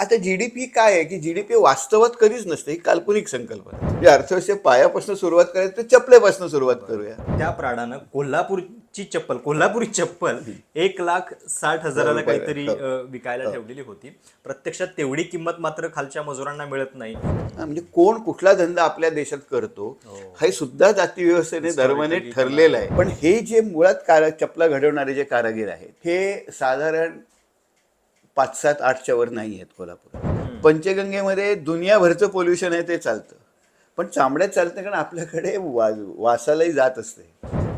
आता जीडीपी काय आहे की जीडीपी वास्तवात कधीच नसते, ही काल्पनिक संकल्पना. म्हणजे अर्थव्यवस्थे पायापासून सुरुवात करायची तर चपलेपासून सुरुवात करूया. त्या प्राडानं कोल्हापुरी चप्पल 1,60,000 काहीतरी हो, विकायला हो. ठेवलेली होती. प्रत्यक्षात तेवढी किंमत मात्र खालच्या मजुरांना मिळत नाही. म्हणजे कोण कुठला धंदा आपल्या देशात करतो हे सुद्धा जातीव्यवस्थेने धर्माने Historically ठरलेलं आहे. पण हे जे मुळात चपला घडवणारे जे कारागीर आहेत हे साधारण 5-7-8च्या वर नाही आहेत कोल्हापूर. पंचगंगेमध्ये दुनियाभरचं पोल्युशन आहे ते चालतं, पण चामड्यात चालतं कारण आपल्याकडे वासालाही जात असते.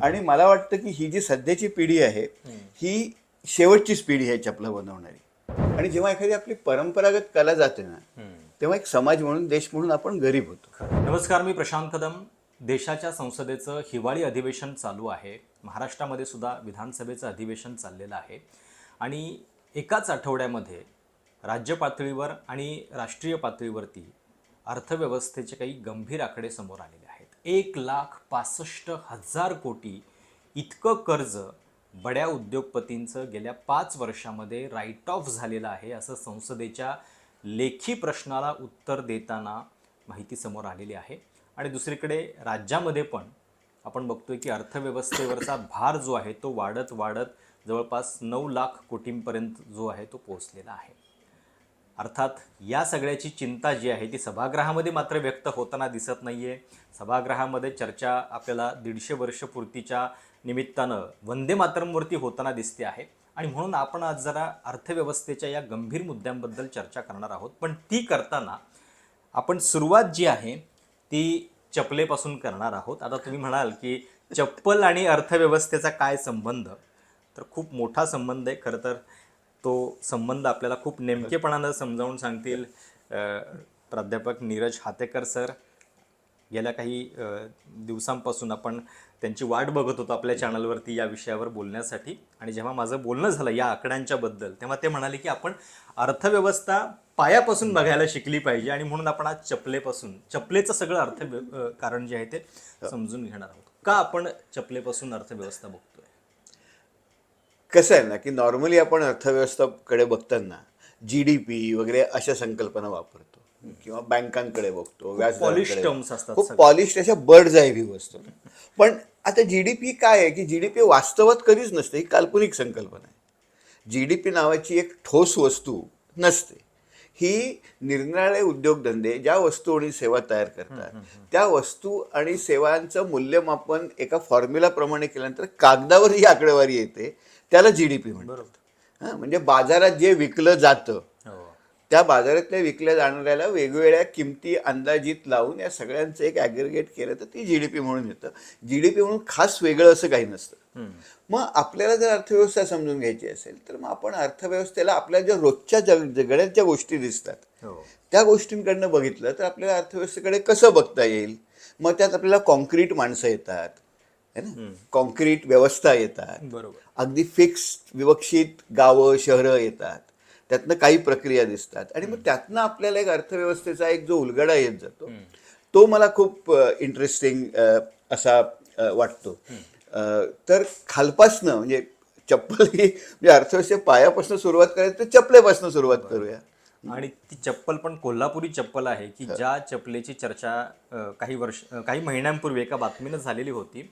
आणि मला वाटतं की ही जी सध्याची पिढी आहे ही शेवटचीच पिढी आहे चपला बनवणारी. आणि जेव्हा एखादी आपली परंपरागत कला जाते ना तेव्हा एक समाज म्हणून देश म्हणून आपण गरीब होतो. नमस्कार, मी प्रशांत कदम. देशाच्या संसदेचं हिवाळी अधिवेशन चालू आहे. महाराष्ट्रामध्ये सुद्धा विधानसभेचं अधिवेशन चाललेलं आहे. आणि एकाच आठवड्यामध्ये राज्य पातळीवर आणि राष्ट्रीय पातळीवरती अर्थव्यवस्थेचे काही गंभीर आकडे समोर आलेले आहेत. 1,65,000 कोटी इतकं कर्ज बड्या उद्योगपतींचं गेल्या 5 वर्षामध्ये राईट ऑफ झालेलं आहे, असं संसदेच्या लेखी प्रश्नाला उत्तर देताना माहिती समोर आलेली आहे. आणि दुसरीकडे राज्यामध्ये पण आपण बघतोय की अर्थव्यवस्थेवरचा भार जो आहे तो वाढत जवळपास 9 लाख कोटींपर्यंत जो आहे तो पोहोचलेला आहे. अर्थात या सगळ्याची चिंता जी आहे ती सभागृहामध्ये मात्र व्यक्त होताना दिसत नाही आहे. सभागृहामध्ये चर्चा आपल्याला 150 वर्ष पूर्तीच्या निमित्तानं वंदे मातरमवरती होताना दिसते आहे. आणि म्हणून आपण आज जरा अर्थव्यवस्थेच्या या गंभीर मुद्द्यांबद्दल चर्चा करणार आहोत. पण ती करताना आपण सुरुवात जी आहे ती चपलेपासून करणार आहोत. आता तुम्ही म्हणाल की चप्पल आणि अर्थव्यवस्थेचा काय संबंध, तर खूप मोठा संबंध आहे. खरं तर तो संबंध आपल्याला खूप नेमकेपणानं समजावून सांगतील प्राध्यापक नीरज हातेकर सर. गेल्या काही दिवसांपासून आपण त्यांची वाट बघत होतो आपल्या चॅनलवरती या विषयावर बोलण्यासाठी. आणि जेव्हा माझं बोलणं झालं या आकड्यांच्याबद्दल तेव्हा ते म्हणाले की आपण अर्थव्यवस्था पायापासून बघायला शिकली पाहिजे. आणि म्हणून आपण आज चपलेचं सगळं कारण जे आहे ते समजून घेणार आहोत. का आपण चपलेपासून अर्थव्यवस्था बघतोय? कसं आहे ना की नॉर्मली आपण अर्थव्यवस्थेकडे बघताना जीडीपी वगैरे अशा संकल्पना वापरतो किंवा बँकांकडे बघतो, पॉलिश टर्म्स असतात, खूप पॉलिश अशा बर्ड्स आय व्ह्यू असतो. पण आता जीडीपी काय आहे की जीडीपी वास्तवात कधीच नसते, ही काल्पनिक संकल्पना आहे. जीडीपी नावाची एक ठोस वस्तू नसते. ही निरनिराळे उद्योगधंदे ज्या वस्तू आणि सेवा तयार करतात त्या वस्तू आणि सेवांचं मूल्यमापन एका फॉर्म्युलाप्रमाणे केल्यानंतर कागदावर ही आकडेवारी येते, त्याला जीडीपी म्हणतात. म्हणजे बाजारात जे विकलं जातं त्या बाजारातल्या विकल्या जाणाऱ्याला वेगवेगळ्या किमती अंदाजित लावून या सगळ्यांचं एक ॲग्रिगेट केलं तर ती जीडीपी म्हणून येतं. जीडीपी म्हणून खास वेगळं असं काही नसतं. मग आपल्याला जर अर्थव्यवस्था समजून घ्यायची असेल तर मग आपण अर्थव्यवस्थेला आपल्या ज्या रोजच्या जगण्यात ज्या गोष्टी दिसतात त्या गोष्टींकडनं बघितलं तर आपल्याला अर्थव्यवस्थेकडे कसं बघता येईल. मग त्यात आपल्याला कॉन्क्रीट माणसं येतात, है ना, कॉन्क्रीट व्यवस्था येतात, बरोबर, अगदी फिक्स विवक्षित गावं शहरं येतात, त्यातनं काही प्रक्रिया दिसतात. आणि मग त्यातनं आपल्याला एक अर्थव्यवस्थेचा एक जो उलगडा येत जातो तो मला खूप इंटरेस्टिंग असा वाटतो. तर खालपासनं म्हणजे चप्पल ही म्हणजे अर्थव्यवस्थे पायापासून सुरुवात करायची तर चपलेपासून सुरुवात करूया. आणि ती चप्पल पण कोल्हापुरी चप्पल आहे की ज्या चपलेची चर्चा काही महिन्यांपूर्वी एका बातमीनं झालेली होती.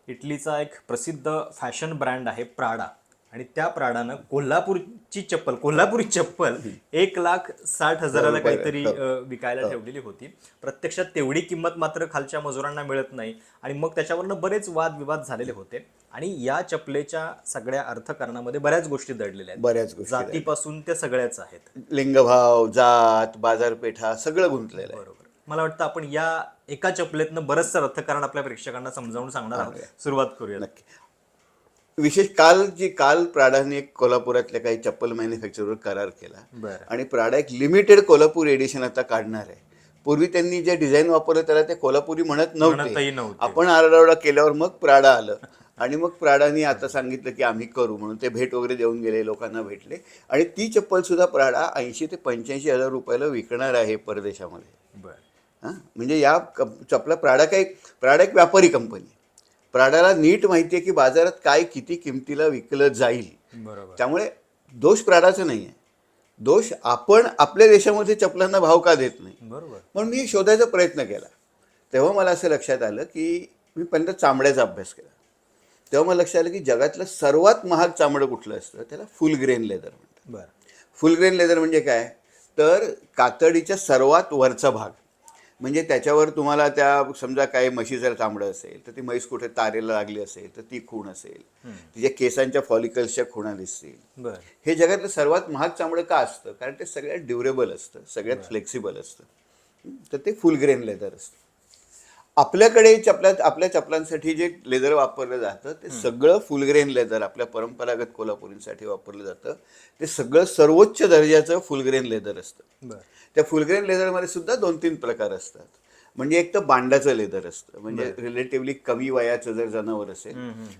इटलीचा एक प्रसिद्ध फॅशन ब्रँड आहे प्राडा, आणि त्या प्राडानं कोल्हापुरी चप्पल 1,60,000 काहीतरी विकायला ठेवलेली होती. प्रत्यक्षात तेवढी किंमत मात्र खालच्या मजुरांना मिळत नाही. आणि मग त्याच्यावरनं बरेच वादविवाद झालेले होते. आणि या चपलेच्या सगळ्या अर्थकारणामध्ये बऱ्याच गोष्टी दडलेल्या आहेत, बऱ्याच गोष्टी जातीपासून त्या सगळ्याच आहेत. लिंगभाव, जात, बाजारपेठा सगळं गुंतलेलं आहे. बरोबर. मला वाटतं आपण या एका चपलेतनं बरंचसं अर्थकारण आपल्या प्रेक्षकांना समजावून सांगणार आहोत. सुरुवात करूया. नक्की. विशेष काल प्राडाने एक कोल्हापुरातल्या काही चप्पल मॅन्युफॅक्चरवर करार केला आणि प्राडा एक लिमिटेड कोल्हापूर एडिशन आता काढणार आहे. पूर्वी त्यांनी जे डिझाईन वापरलं त्याला ते कोल्हापुरी म्हणत नव्हते. आपण आरडाओरडा केल्यावर मग प्राडा आलं आणि मग प्राडाने आता सांगितलं की आम्ही करू म्हणून ते भेट वगैरे देऊन गेले, लोकांना भेटले. आणि ती चप्पल सुद्धा प्राडा 80,000 ते 85,000 रुपयाला विकणार आहे परदेशामध्ये. म्हणजे या चपला प्राडा एक व्यापारी कंपनी. प्राडाला नीट माहिती आहे की बाजारात काय किती किमतीला विकलं जाईल. बरोबर. त्यामुळे दोष प्राडाचा नाही आहे, दोष आपण आपल्या देशामध्ये चपलांना भाव का देत नाही. बरोबर. म्हणून मी शोधायचा प्रयत्न केला. तेव्हा मला असं लक्षात आलं की मी पहिल्यांदा चामड्याचा अभ्यास केला. तेव्हा मला लक्षात आलं की जगातलं सर्वात महाग चामडं कुठलं असतं, त्याला फुल ग्रेन लेदर म्हणतात. बरं. फुल ग्रेन लेदर म्हणजे काय, तर कातडीच्या सर्वात वरचा भाग. म्हणजे त्याच्यावर तुम्हाला त्या समजा काय म्हशीचं चामडं असेल तर ती म्हैस कुठे तारेला लागली असेल तर ती खूण असेल, तिच्या केसांच्या फॉलिकल्सच्या खुणा दिसतील. बरं. हे जगातलं सर्वात महाग चामडं का असतं, कारण ते सगळ्यात ड्युरेबल असतं, सगळ्यात फ्लेक्सिबल असतं. तर ते फुल ग्रेन लेदर असतं. आपल्याकडे आपल्या चपलांसाठी जे लेदर वापरलं जातं ते सगळं फुल ग्रेन लेदर आपल्या परंपरागत कोल्हापुरींसाठी वापरलं जातं. ते सगळं सर्वोच्च दर्जाचं फुल ग्रेन लेदर असतं. बरं. त्या फुल ग्रेन लेदरमध्ये सुद्धा 2-3 प्रकार असतात. म्हणजे एक तर बांडाचं लेदर असतं, म्हणजे रिलेटिव्हली कमी वयाचं जर जनावर असेल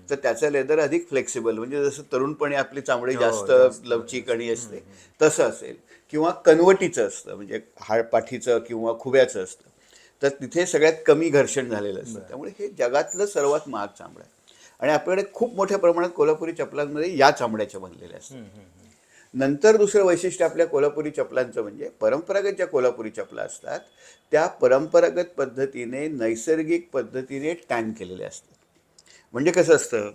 तर त्याचं लेदर अधिक फ्लेक्सिबल, म्हणजे जसं तरुणपणी आपली चामडी जास्त लवचिक आणि असते तसं असेल. किंवा कनवटीचं असतं, म्हणजे हाडपाठीचं किंवा खुब्याचं असतं, तर तिथे सगळ्यात कमी घर्षण झालेलं असतं. त्यामुळे हे जगातलं सर्वात महाग चामडं आहे. आणि आपल्याकडे खूप मोठ्या प्रमाणात कोल्हापुरी चपलांमध्ये या चामड्याच्या बनलेल्या असतात. नंतर दुसरं वैशिष्ट्य आपल्या कोल्हापुरी चपलांचं म्हणजे परंपरागत ज्या कोल्हापुरी चपला असतात त्या परंपरागत पद्धतीने नैसर्गिक पद्धतीने टॅन केलेल्या असतात. म्हणजे कसं असतं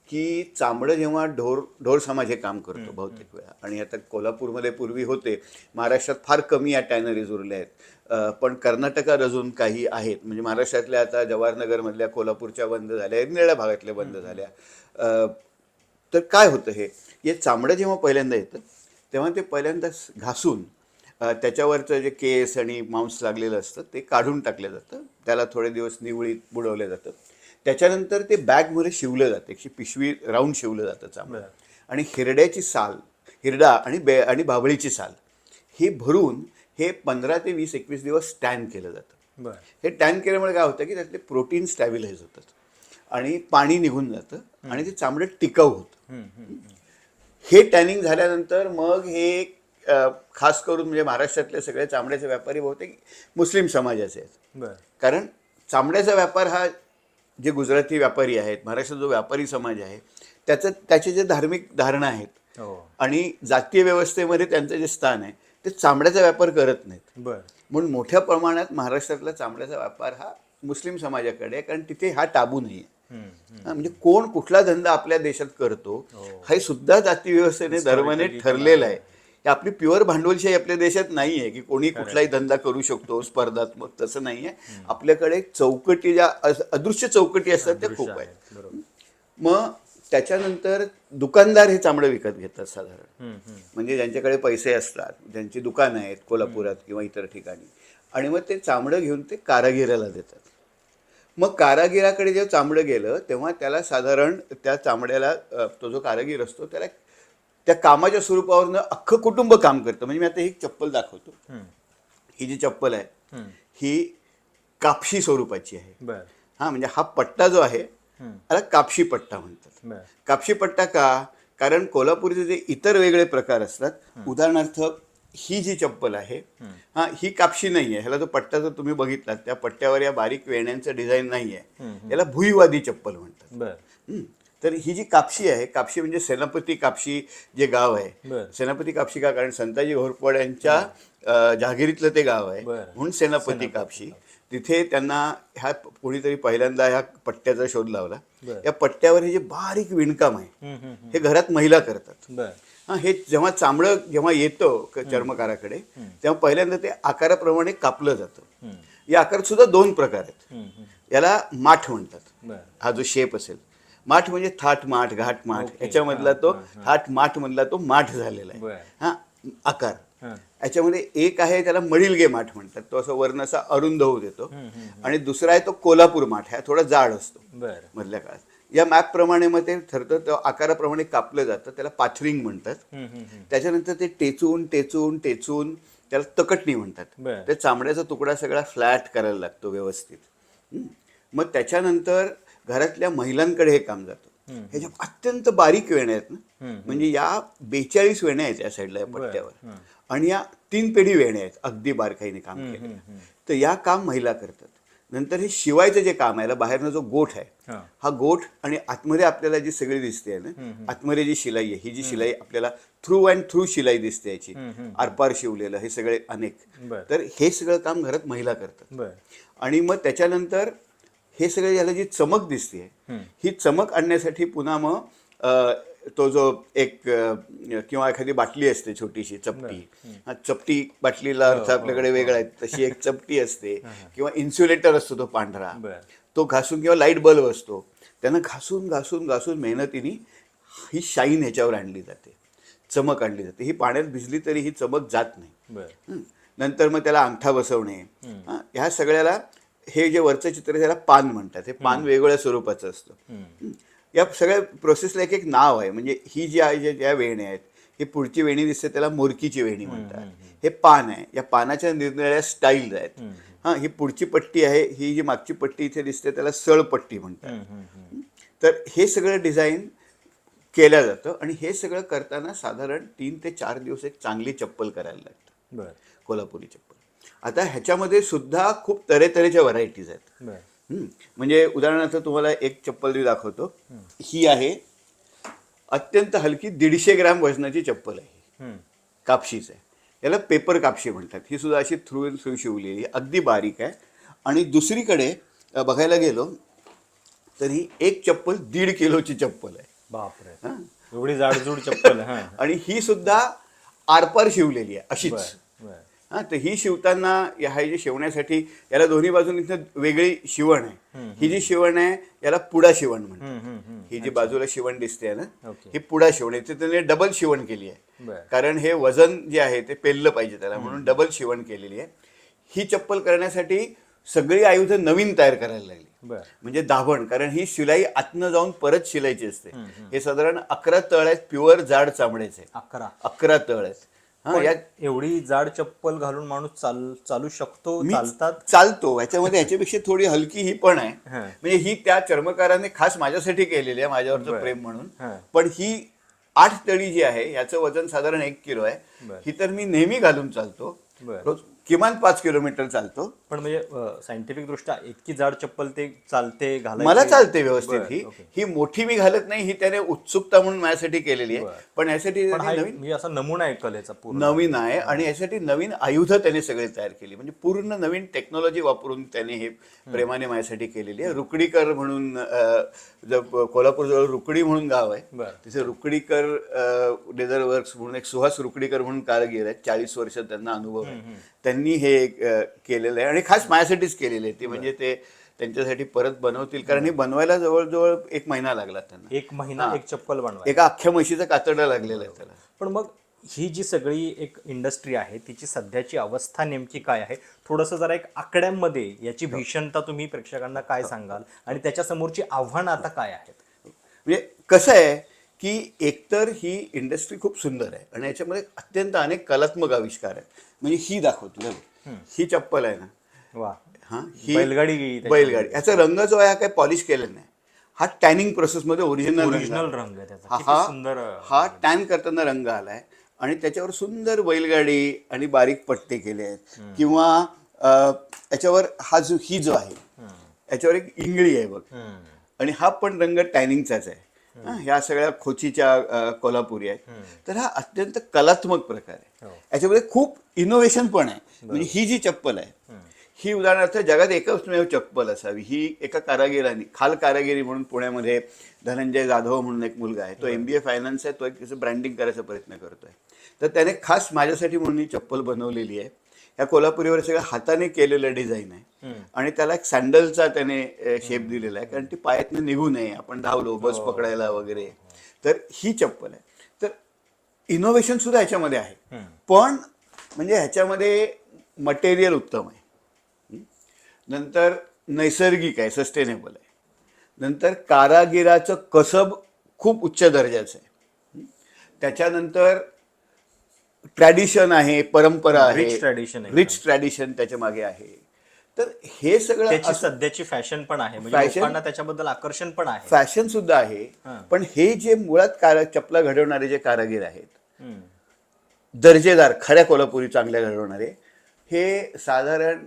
की चामडं जेव्हा ढोर समाज हे काम करतो बहुतेक वेळा, आणि आता कोल्हापूरमध्ये पूर्वी होते, महाराष्ट्रात फार कमी या टॅनरीज उरल्या आहेत, पण कर्नाटकात अजून काही आहेत. म्हणजे महाराष्ट्रातल्या आता जवाहरनगरमधल्या, कोल्हापूरच्या बंद झाल्या, निळ्या भागातल्या बंद झाल्या. तर काय होतं हे चामडं जेव्हा पहिल्यांदा येतं तेव्हा ते पहिल्यांदा घासून त्याच्यावरचं जे केस आणि मांस लागलेलं असतं ते काढून टाकलं जातं. त्याला थोडे दिवस निवळीत बुडवलं जातं. त्याच्यानंतर ते बॅगमध्ये शिवलं जातं, एक पिशवी राऊंड शिवलं जातं चामडं. आणि हिरड्याची साल, हिरडा आणि बाभळीची साल ही भरून हे 15 ते 20-21 दिवस टॅन केलं जातं. बरं. हे टॅन केल्यामुळे काय होतं की त्यातले प्रोटीन स्टॅबिलाइज होतात आणि पाणी निघून जातं आणि ते चामडं टिकाऊ होतं. हे टॅनिंग झाल्यानंतर मग हे खास करून म्हणजे महाराष्ट्रातले सगळे चामड्याचे व्यापारी बहुतेक मुस्लिम समाजाचे आहेत. बरं. कारण चामड्याचा व्यापार हा जे गुजराती व्यापारी आहेत, महाराष्ट्रात जो व्यापारी समाज आहे त्याचे जे धार्मिक धारणा आहेत आणि जातीय व्यवस्थेमध्ये त्यांचं जे स्थान आहे ते चामड्याचा व्यापार करत नाहीत. बरं. म्हणून मोठ्या प्रमाणात महाराष्ट्रातला चामड्याचा व्यापार हा मुस्लिम समाजाकडे आहे, कारण तिथे हा टाबू नाही आहे. म्हणजे कोण कुठला धंदा आपल्या देशात करतो हे सुद्धा जाती व्यवस्थेने धर्माने ठरलेलं आहे. ही आपली प्युअर भांडवलशाही आपल्या देशात नाही आहे की कोणी कुठलाही धंदा करू शकतो स्पर्धात्मक, तसं नाही आहे. आपल्याकडे चौकटी, ज्या अदृश्य चौकटी असतात त्या खूप आहेत. मग त्याच्यानंतर दुकानदार हे चामडं विकत घेतात साधारण, म्हणजे ज्यांच्याकडे पैसे असतात, ज्यांची दुकानं आहेत कोल्हापुरात किंवा इतर ठिकाणी, आणि मग ते चामडं घेऊन ते कारागिराला देतात. मग कारागिराकडे जेव्हा चामडं गेलं तेव्हा त्याला साधारण त्या चामड्याला तो जो कारागीर असतो त्याला त्या कामाच्या स्वरूपावरनं अख्खं कुटुंब काम करतं. म्हणजे मी आता ही चप्पल दाखवतो. ही जी चप्पल आहे ही कापशी स्वरूपाची आहे. हा, म्हणजे हा पट्टा जो आहे त्याला कापशी पट्टा म्हणतात. कापशी पट्टा का, कारण कोल्हापूरचे जे इतर वेगळे प्रकार असतात, उदाहरणार्थ ही जी चप्पल आहे ही कापशी नाही आहे, ह्याला जो पट्टा जर तुम्ही बघितला त्या पट्ट्यावर या बारीक वेण्यांचं डिझाईन नाही आहे, याला भुईवादी चप्पल म्हणतात. तर ही जी कापशी आहे, कापशी म्हणजे सेनापती कापशी जे गाव आहे, सेनापती कापशी का, कारण संताजी घोरपड यांच्या जहागिरीतलं ते गाव आहे म्हणून सेनापती कापशी. तिथे त्यांना ह्या कोणीतरी पहिल्यांदा ह्या पट्ट्याचा शोध लावला. या पट्ट्यावर हे जे बारीक विणकाम आहे हे घरात महिला करतात. हे जेव्हा चामडं येतं चर्मकाराकडे तेव्हा पहिल्यांदा ते आकाराप्रमाणे कापलं जातं. या आकारात सुद्धा 2 प्रकार आहेत. याला माठ म्हणतात, हा जो शेप असेल. माठ म्हणजे थाट माठ, घाट माठ, याच्यामधला तो थाट माठ मधला तो माठ झालेला आहे हा आकार. याच्यामध्ये एक आहे त्याला मडिलगे माठ म्हणतात, तो असं वर्ण असा अरुंद होत येतो. आणि दुसरा आहे तो कोल्हापूर माठ, हा थोडा जाड असतो मधल्या काळात. या मॅप प्रमाणे मग ते ठरतं, त्या आकाराप्रमाणे कापलं जातं, त्याला पाथरिंग म्हणतात. त्याच्यानंतर ते टेचून टेचून टेचून त्याला तकटणी म्हणतात. ते चामड्याचा तुकडा सगळा फ्लॅट करायला लागतो व्यवस्थित. मग त्याच्यानंतर घरातल्या महिलांकडे हे काम जातं. ह्याच्या अत्यंत बारीक वेण्या आहेत ना, म्हणजे या 42 वेण्या आहेत या साईडला या पट्ट्यावर, आणि या 3 पेढी वेण्या आहेत अगदी बारकाईने काम केलेल्या. तर या काम महिला करतात. नंतर हे शिवायचं जे काम आहे, याला बाहेरनं जो गोठ आहे, हा. हा गोठ आणि आतमध्ये आपल्याला जी सगळी दिसते ना, आतमध्ये जी शिलाई आहे, ही जी शिलाई आपल्याला थ्रू अँड थ्रू शिलाई दिसते याची, आरपार शिवलेलं हे सगळे अनेक. बर. तर हे सगळं काम घरात महिला करतात. बर. आणि मग त्याच्यानंतर हे सगळे याला जी चमक दिसते, ही चमक आणण्यासाठी पुन्हा मग तो जो एक किंवा एखादी बाटली असते छोटीशी चपटी, हा चपटी बाटलीला अर्थ आपल्याकडे वेगळा आहे, तशी एक चपटी असते, किंवा इन्सुलेटर असतो तो पांढरा, बर. तो घासून, किंवा लाईट बल्ब असतो, त्यांना घासून घासून घासून मेहनतीने ही शाईन ह्याच्यावर आणली जाते, चमक आणली जाते. ही पाण्यात भिजली तरी ही चमक जात नाही. बर. नंतर मग त्याला अंगठा बसवणे, ह्या सगळ्याला हे जे वरचं चित्र आहे त्याला पान म्हणतात. हे पान वेगवेगळ्या स्वरूपाचं असतं. या सगळ्या प्रोसेसला एक एक नाव आहे. म्हणजे ही जी आहे, ज्या वेण्या आहेत, ही पुढची वेणी दिसते त्याला मोरकीची वेणी म्हणतात. हे पान आहे, या पानाच्या निरनिराळ्या स्टाईल आहेत. हा, ही पुढची पट्टी आहे, ही जी मागची पट्टी इथे दिसते त्याला सळपट्टी म्हणतात. तर हे सगळं डिझाईन केलं जातं आणि हे सगळं करताना साधारण 3 ते 4 दिवस एक चांगली चप्पल करायला लागतं. बर. कोल्हापुरी चप्पल. आता ह्याच्यामध्ये सुद्धा खूप तऱ्हेतऱ्हेच्या व्हरायटीज आहेत. बर. म्हणजे उदाहरणार्थ तुम्हाला एक चप्पल मी दाखवतो. ही आहे अत्यंत हलकी 150 ग्रॅम वजनाची चप्पल आहे. कापशीच आहे, याला पेपर कापशी म्हणतात. ही सुद्धा अशी थ्रू अँड थ्रू शिवलेली, अगदी बारीक आहे. आणि दुसरीकडे बघायला गेलो तर ही एक चप्पल 1.5 किलोची चप्पल आहे. बापरे, एवढी जाडजूड चप्पल. हा. आणि ही सुद्धा आरपार शिवलेली आहे अशीच. बर. हा, तर ही शिवताना ह्या जे शिवण्यासाठी याला दोन्ही बाजून इथं वेगळी शिवण आहे. ही जी शिवण आहे याला पुडा शिवण म्हणतात. ही जी बाजूला शिवण दिसते ना, ही पुडा शिवण. इथे त्याने डबल शिवण केली आहे, बर. कारण हे वजन जे आहे ते पेललं पाहिजे त्याला, म्हणून डबल शिवण केलेली आहे. ही चप्पल करण्यासाठी सगळी आयुधं नवीन तयार करायला लागली. बर. म्हणजे दाभण, कारण ही शिलाई आतनं जाऊन परत शिलायची असते. हे साधारण 11 तळ आहेत, प्युअर जाड चामड्याचे 11 तळ आहेत. हा, या एवढी जाड चप्पल घालून माणूस चालू शकतो? मी चालतात? चालतो. ह्याच्यामध्ये ह्याच्यापेक्षा थोडी हलकी ही पण आहे. हा. म्हणजे ही त्या चर्मकाराने खास माझ्यासाठी केलेली आहे, माझ्यावरचं बर. प्रेम म्हणून. हा. पण ही 8 तळी जी आहे याचं वजन साधारण 1 किलो आहे. बर. ही तर मी नेहमी घालून चालतो. बर. रोज किमान 5 किलोमीटर चालतो. पण म्हणजे सायंटिफिक दृष्ट्या इतकी जाड चप्पल ते चालते घालायची? मला चालते व्यवस्थित. बर, ही ओके. ही मोठी मी घालत नाही, ही त्याने उत्सुकता म्हणून माझ्यासाठी केलेली आहे. बर. पण यासाठी पण हा त्याने एक नवीन म्हणजे असा नमुना आहे कलेचा पूर्ण. नवीन आहे, आणि यासाठी नवीन आयुधं त्याने सगळे तयार केली. म्हणजे पूर्ण नवीन टेक्नॉलॉजी वापरून त्याने हे प्रेमाने माझ्यासाठी केलेली आहे. रुकडीकर म्हणून कोल्हापूरजवळ रुकडी म्हणून गाव आहे, बर. तिथे रुकडीकर लेदर वर्क्स म्हणून एक सुहास रुकडीकर म्हणून कारागीर आहेत. 40 वर्ष त्यांना अनुभव आहे. त्यांनी हे केलेलं आहे आणि खास माझ्यासाठीच केलेलं आहे. ते म्हणजे ते त्यांच्यासाठी परत बनवतील, कारण हे बनवायला जवळजवळ 1 महिना लागला त्यांना. 1 महिना एक चप्पल बनवायला? एका अख्ख्या म्हशीचं कातडं लागलेलं आहे त्याला. पण मग ही जी सगळी एक इंडस्ट्री आहे तिची सध्याची अवस्था नेमकी काय आहे? थोडंसं जरा एक आकड्यांमध्ये याची भीषणता तुम्ही प्रेक्षकांना काय सांगाल आणि त्याच्या समोरची आव्हानं आता काय आहेत? म्हणजे कसं आहे की एकतर ही इंडस्ट्री खूप सुंदर आहे आणि याच्यामध्ये अत्यंत अनेक कलात्मक आविष्कार आहेत. म्हणजे ही दाखवतो, ही चप्पल आहे ना, वा, हा, ही बैलगाडी. याचा रंग जो आहे हा काही पॉलिश केलेला नाही. हा टॅनिंग प्रोसेसमध्ये ओरिजिनल रंग आहे त्याचा. किती सुंदर. हा टॅन करताना रंग आलाय आणि त्याच्यावर सुंदर बैलगाडी आणि बारीक पट्टे केले आहेत. किंवा याच्यावर ही जो आहे याच्यावर एक इंगळी आहे बघ, आणि हा पण रंग टॅनिंगचाच आहे. ह्या सगळ्या खोचीच्या कोल्हापुरी आहेत. तर हा अत्यंत कलात्मक प्रकार आहे. याच्यामध्ये खूप इनोव्हेशन पण आहे. म्हणजे ही जी चप्पल आहे ही उदाहरणार्थ जगात एकमेव चप्पल असावी. ही एका कारागिराने, खाल कारागिरी म्हणून पुण्यामध्ये धनंजय जाधव म्हणून एक मुलगा आहे, तो MBA फायनान्स आहे, तो एक त्याचं ब्रँडिंग करायचा प्रयत्न करतोय. तर त्याने खास माझ्यासाठी म्हणून ही चप्पल बनवलेली आहे. ह्या कोल्हापुरीवर सगळं हाताने केलेलं डिझाईन आहे आणि त्याला एक सँडलचा त्याने शेप दिलेला आहे, कारण ती पायातनं निघू नये, आपण धावलो बस पकडायला वगैरे. तर ही चप्पल आहे. तर इनोव्हेशन सुद्धा ह्याच्यामध्ये आहे, पण म्हणजे ह्याच्यामध्ये मटेरियल उत्तम आहे. नंतर नैसर्गिक आहे, सस्टेनेबल आहे. नंतर कारागिराचं कसब खूप उच्च दर्जाचं आहे. त्याच्यानंतर ट्रॅडिशन आहे, परंपरा आहे, रिच ट्रॅडिशन त्याच्या मागे आहे. तर हे सगळं त्याची सध्याची फॅशन पण आहे, म्हणजे लोकांना त्याच्याबद्दल आकर्षण पण आहे, फॅशन सुद्धा आहे. पण हे जे मुळात चपला घडवणारे जे कारागीर आहेत, दर्जेदार खऱ्या कोल्हापुरी चांगल्या घडवणारे, हे साधारण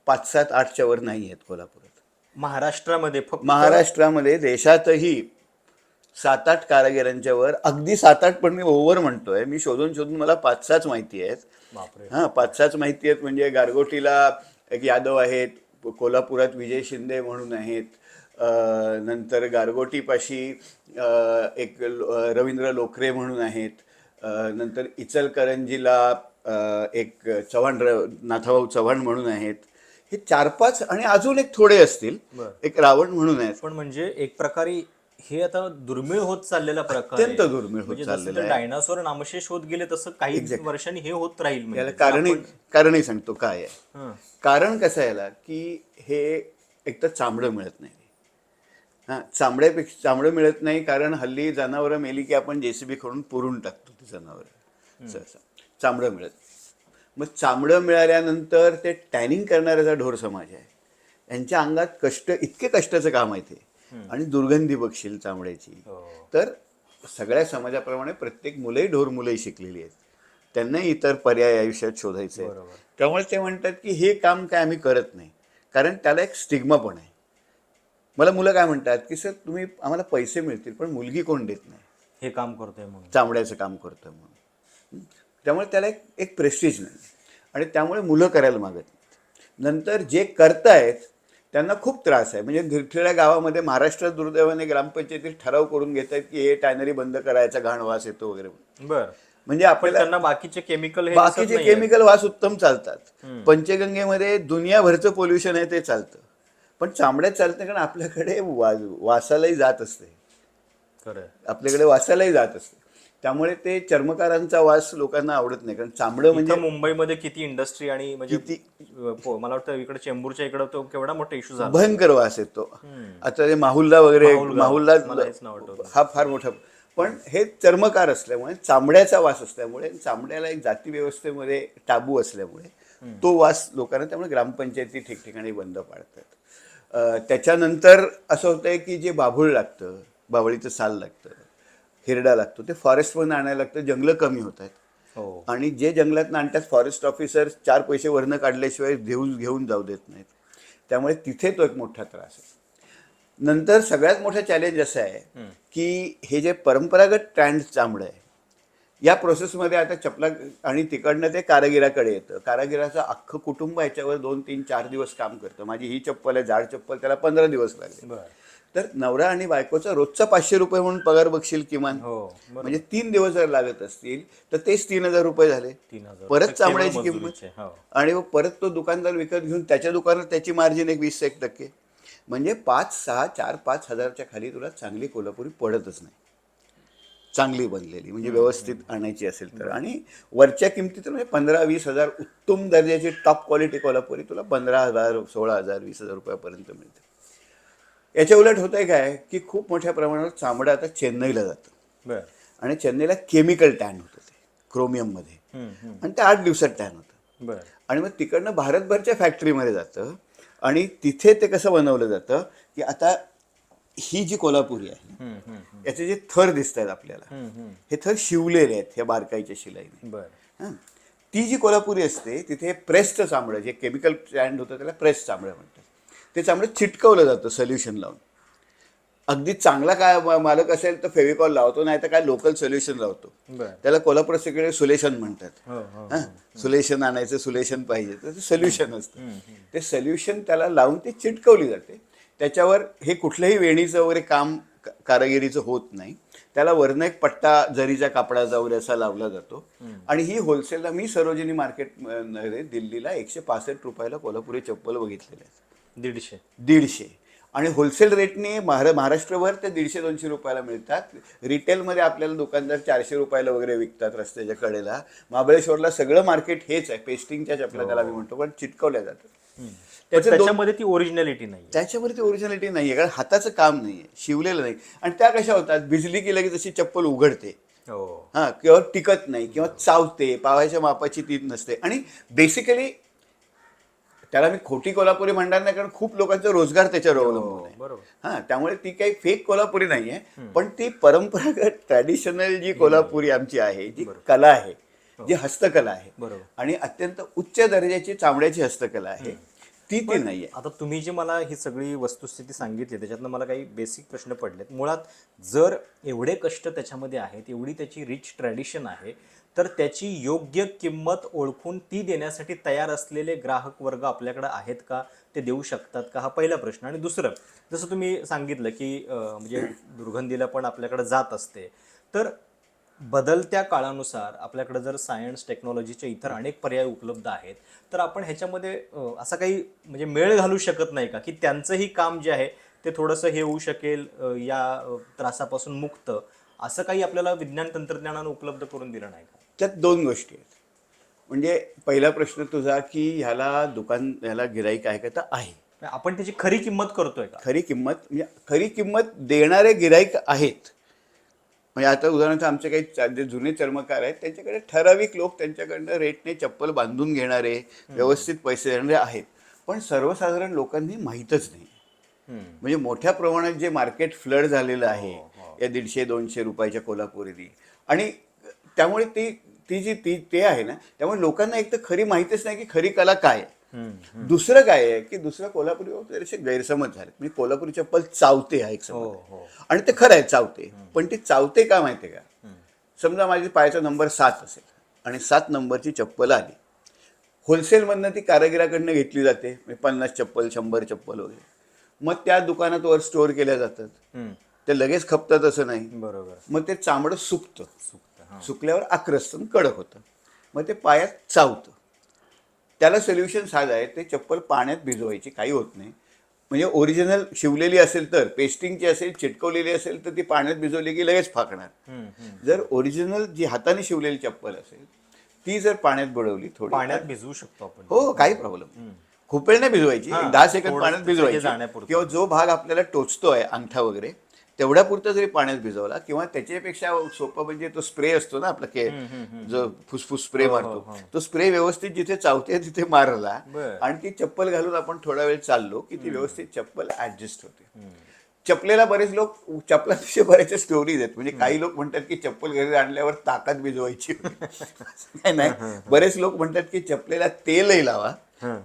5-7, 8च्या वर नाही आहेत कोल्हापुरात. महाराष्ट्रामध्ये फक्त महाराष्ट्रामध्ये देशातही 7-8 कारागिरांच्या वर, अगदी 7-8 पण मी ओव्हर म्हणतोय, मी शोधून शोधून मला 5-6च माहिती आहेत. बापरे. हां, 5-6च माहिती आहेत. म्हणजे गारगोटीला एक यादव आहेत, कोल्हापुरात विजय शिंदे म्हणून आहेत, नंतर गारगोटीपाशी एक रवींद्र लोकरे म्हणून आहेत, नंतर इचलकरंजीला एक नाथाभाऊ चव्हाण म्हणून आहेत. हे 4-5 आणि अजून एक थोडे असतील, एक रावण म्हणून आहेत. पण म्हणजे एक प्रकारे हे आता दुर्मिळ होत चाललेला प्रकार आहे. अत्यंत दुर्मिळ होत म्हणजे चाललेलं जसं आहे. डायनासोर नामशेष होत गेले तसं काही वर्षांनी हे होत राहील. याला म्हणजे कारणही सांगतो काय आहे. हं. कारण कसं आहे याला, की हे एक तर चामडं मिळत नाही. हां, चामडं मिळत नाही, कारण हल्ली जनावरं मेली की आपण JCB करून पुरून टाकतो ती जनावरं. सहसा चामडं मिळत नाही. मग चामडं मिळाल्यानंतर ते टॅनिंग करणाऱ्याचा ढोर समाज आहे. यांच्या अंगात इतके कष्टाचं काम आहे ते, आणि दुर्गंधी बघशील चामड्याची. तर सगळ्या समाजाप्रमाणे प्रत्येक मुलंही ढोर मुलंही शिकलेली आहेत. त्यांनाही इतर पर्याय आयुष्यात शोधायचे आहेत. त्यामुळे ते म्हणतात की हे काम काय आम्ही करत नाही, कारण त्याला एक स्टिग्मा पण आहे. मला मुलं काय म्हणतात की सर तुम्ही आम्हाला पैसे मिळतील पण मुलगी कोण देत नाही, हे काम करतोय म्हणून, चामड्याचं काम करतोय म्हणून. त्यामुळे त्याला एक प्रेस्टिज नाही, आणि त्यामुळे मुलं करायला मागत नाहीत. नंतर जे करतायत त्यांना खूप त्रास आहे. म्हणजे धिरठिळ्या गावामध्ये महाराष्ट्र दुर्दैवाने ग्रामपंचायतीत ठराव करून घेत आहेत की हे टॅनरी बंद करायचा, घाण वास येतो वगैरे. बरं. म्हणजे आपल्याला त्यांना बाकीचे केमिकल केमिकल वास उत्तम चालतात. पंचगंगेमध्ये दुनियाभरचं पोल्युशन आहे ते चालतं, पण चामड्यात चालत नाही, कारण आपल्याकडे वासालाही जात असते. आपल्याकडे वासालाही जात असते. त्यामुळे ते चर्मकारांचा वास लोकांना आवडत नाही, कारण चामडं म्हणजे मुंबईमध्ये किती इंडस्ट्री आणि म्हणजे मला वाटतं इकडे चेंबूरच्या इकडे तो केवढा मोठा इश्यू झाला, भयंकर वास येतो. आता ते माहुल्ला वगैरे, माहुल्ला हा फार मोठा. पण हे चर्मकार असल्यामुळे, चामड्याचा वास असल्यामुळे, चामड्याला एक जाती व्यवस्थेमध्ये टाबू असल्यामुळे तो वास लोकांना, त्यामुळे ग्रामपंचायती ठिकठिकाणी बंद पाडतात. त्याच्यानंतर असं होतंय की जे बाभूळ लागतं, बाभळीचं साल लागतं, हिरडा लागतो, ते फॉरेस्टमधून आणायला लागतं. जंगलं कमी होत आहेत, आणि जे जंगलात आणतात फॉरेस्ट ऑफिसर 4 पैसे वरनं काढल्याशिवाय घेऊन जाऊ देत नाहीत. त्यामुळे तिथे तो एक मोठा त्रास आहे. नंतर सगळ्यात मोठा चॅलेंज असं आहे की हे जे परंपरागत ट्रँड चामडं आहे, या प्रोसेसमध्ये आता चपला, आणि तिकडनं ते कारागिराकडे येतं. कारागिराचं अख्खं कुटुंब याच्यावर 2-3-4 दिवस काम करतं. माझी ही चप्पल आहे, जाड चप्पल, त्याला 15 दिवस लागले. तर नवरा आणि बायकोचा रोजचा 500 रुपये म्हणून पगार बघशील किमान. म्हणजे 3 दिवस जर लागत असतील तर तेच 3000 रुपये झाले. परत चामड्याची किंमत, आणि मग परत तो दुकानदार विकत घेऊन त्याच्या दुकानात त्याची मार्जिन एक 20% म्हणजे 5-6, 4-5 हजारच्या खाली तुला चांगली कोल्हापुरी पडतच नाही, चांगली बनलेली, म्हणजे व्यवस्थित आणायची असेल तर. आणि वरच्या किमतीत म्हणजे 15-20 हजार उत्तम दर्जाची टॉप क्वालिटी कोल्हापुरी तुला 15,000, 16,000, 20,000 रुपयापर्यंत मिळते. याच्या उलट होत आहे काय की खूप मोठ्या प्रमाणावर चामडं आता चेन्नईला जातं, आणि चेन्नईला केमिकल टॅन होतं, ते क्रोमियममध्ये, आणि ते 8 दिवसात टॅन होतं. आणि मग तिकडनं भारतभरच्या फॅक्टरीमध्ये जातं, आणि तिथे ते कसं बनवलं जातं की आता ही जी कोल्हापुरी आहे, याचे जे थर दिसत आहेत आपल्याला, हे थर शिवलेले आहेत ह्या बारकाईच्या शिलाईने. ती जी कोल्हापुरी असते तिथे प्रेसचं चामडं, जे केमिकल टॅन होतं त्याला प्रेस चामडं म्हणतात, ते चामडं चिटकवलं जातं सोल्युशन लावून. अगदी चांगला काय मालक असेल तर फेविकॉल लावतो, नाही तर काय लोकल सोल्युशन लावतो. त्याला कोल्हापूर सगळे सुलेशन म्हणतात. सुलेशन आणायचं, सुलेशन पाहिजे तर ते सोल्युशन असतं. ते सोल्युशन त्याला लावून ती चिटकवली जाते. त्याच्यावर हे कुठल्याही वेणीचं वगैरे काम कारागिरीचं होत नाही. त्याला वरनं एक पट्टा जरीच्या कापडाचा वगैरे असा लावला जातो. आणि ही होलसेलला, मी सरोजिनी मार्केटमध्ये दिल्लीला 165 रुपयाला कोल्हापुरी चप्पल बघितलेले आहेत. 150. आणि होलसेल रेटने महाराष्ट्रभर ते 150-200 रुपयाला मिळतात. रिटेलमध्ये आपल्याला दुकानदार 400 रुपयाला वगैरे विकतात रस्त्याच्या कडेला. महाबळेश्वरला सगळं मार्केट हेच आहे, पेस्टिंगच्या चपला त्याला मी म्हणतो, पण चिटकवल्या जातात. त्याच्यामध्ये ती ओरिजिनॅलिटी नाही, त्याच्यामध्ये ती ओरिजिनॅलिटी नाही आहे, कारण हाताचं काम नाही आहे, शिवलेलं नाही. आणि त्या कशा होतात, भिजली की लगेच अशी चप्पल उघडते, किंवा टिकत नाही, किंवा चावते, पावाच्या मापाची ती नसते. आणि बेसिकली त्याला मी खोटी कोल्हापुरी म्हणणार नाही, कारण खूप लोकांचा रोजगार त्याच्यावर अवलंबून आहे. त्यामुळे ती काही फेक कोल्हापुरी नाही आहे, पण ती परंपरागत ट्रॅडिशनल जी कोल्हापुरी आमची आहे, जी कला आहे, जी हस्तकला आहे, आणि अत्यंत उच्च दर्जाची चामड्याची हस्तकला आहे, ती नाहीये. आता तुम्ही जी मला ही सगळी वस्तुस्थिती सांगितली त्याच्यातनं मला काही बेसिक प्रश्न पडलेत. मुळात जर एवढे कष्ट त्याच्यामध्ये आहेत, एवढी त्याची रिच ट्रॅडिशन आहे, तर त्याची योग्य किंमत ओळखून ती देण्यासाठी तयार असलेले ग्राहक वर्ग आपल्याकडे आहेत का, ते देऊ शकतात का, हा पहिला प्रश्न. आणि दुसरं, जसं तुम्ही सांगितलं की म्हणजे दुर्गंधीला पण आपल्याकडे जात असते, तर बदलत्या काळानुसार आपल्याकडे जर सायन्स टेक्नॉलॉजीचे इतर अनेक पर्याय उपलब्ध आहेत, तर आपण ह्याच्यामध्ये असा काही म्हणजे मेळ घालू शकत नाही का, की त्यांचंही काम जे आहे ते थोडंसं हे होऊ शकेल, या त्रासापासून मुक्त, असं काही आपल्याला विज्ञान तंत्रज्ञानानं उपलब्ध करून दिलं नाही का? त्यात दोन गोष्टी आहेत. म्हणजे पहिला प्रश्न तुझा की ह्याला गिराईक आहे का, तर आहे. आपण त्याची खरी किंमत करतोय का? खरी किंमत देणारे गिराईक आहेत. म्हणजे आता उदाहरणार्थ आमचे काही जे जुने चर्मकार आहेत त्यांच्याकडे ठराविक लोक त्यांच्याकडनं रेटने चप्पल बांधून घेणारे, व्यवस्थित पैसे देणारे आहेत. पण सर्वसाधारण लोकांनी माहीतच नाही. म्हणजे मोठ्या प्रमाणात जे मार्केट फ्लड झालेलं आहे या 150-200 रुपयाच्या कोल्हापुरी, आणि त्यामुळे ते आहे ना, त्यामुळे लोकांना एक तर खरी माहितीच नाही की खरी कला काय आहे. दुसरं काय आहे की दुसरं कोल्हापुरी असे गैरसमज झाले. म्हणजे कोल्हापुरी चप्पल चावते हा एक समज, आणि ते खरं आहे चावते. पण ती चावते का माहितीये का? समजा माझी पायाचा नंबर 7 असेल आणि 7 नंबरची चप्पल आली, होलसेलमधनं ती कारागिराकडनं घेतली जाते, 50 चप्पल 100 चप्पल वगैरे. मग त्या दुकानात वर स्टोअर केल्या जातात, ते लगेच खपतात असं नाही. बरोबर. मग ते चामडं सुकतं, सुकल्यावर आक्रसन कडक होतं, मग ते पायात चावतं. त्याला सोल्युशन साधं आहे, ते चप्पल पाण्यात भिजवायची, काही होत नाही. म्हणजे ओरिजिनल शिवलेली असेल तर, पेस्टिंगची असेल, चिटकवलेली असेल तर ती पाण्यात भिजवली की लगेच फाकणार. जर ओरिजिनल जी हाताने शिवलेली चप्पल असेल ती जर पाण्यात बुडवली, थोडी पाण्यात भिजवू शकतो आपण. हो, काही प्रॉब्लेम. खूप वेळ नाही भिजवायची, 10 सेकंद पाण्यात भिजवायची, जाण्यापुरतं. किंवा जो भाग आपल्याला टोचतोय अंगठा वगैरे तेवढ्या पुरतं जरी पाण्यात भिजवला, किंवा त्याच्यापेक्षा सोपं म्हणजे तो स्प्रे असतो ना आपला, जो फुसफुस स्प्रे मारतो, तो स्प्रे व्यवस्थित जिथे चावते तिथे मारला आणि ती चप्पल घालून आपण थोडा वेळ चाललो की ती व्यवस्थित चप्पल ऍडजस्ट होते. चपलेला बरेच लोक, चपलांविषयी बऱ्याच स्टोरीज आहेत. म्हणजे काही लोक म्हणतात की चप्पल घरी आणल्यावर ताकात भिजवायची. नाही, बरेच लोक म्हणतात की चपलेला तेलही लावा.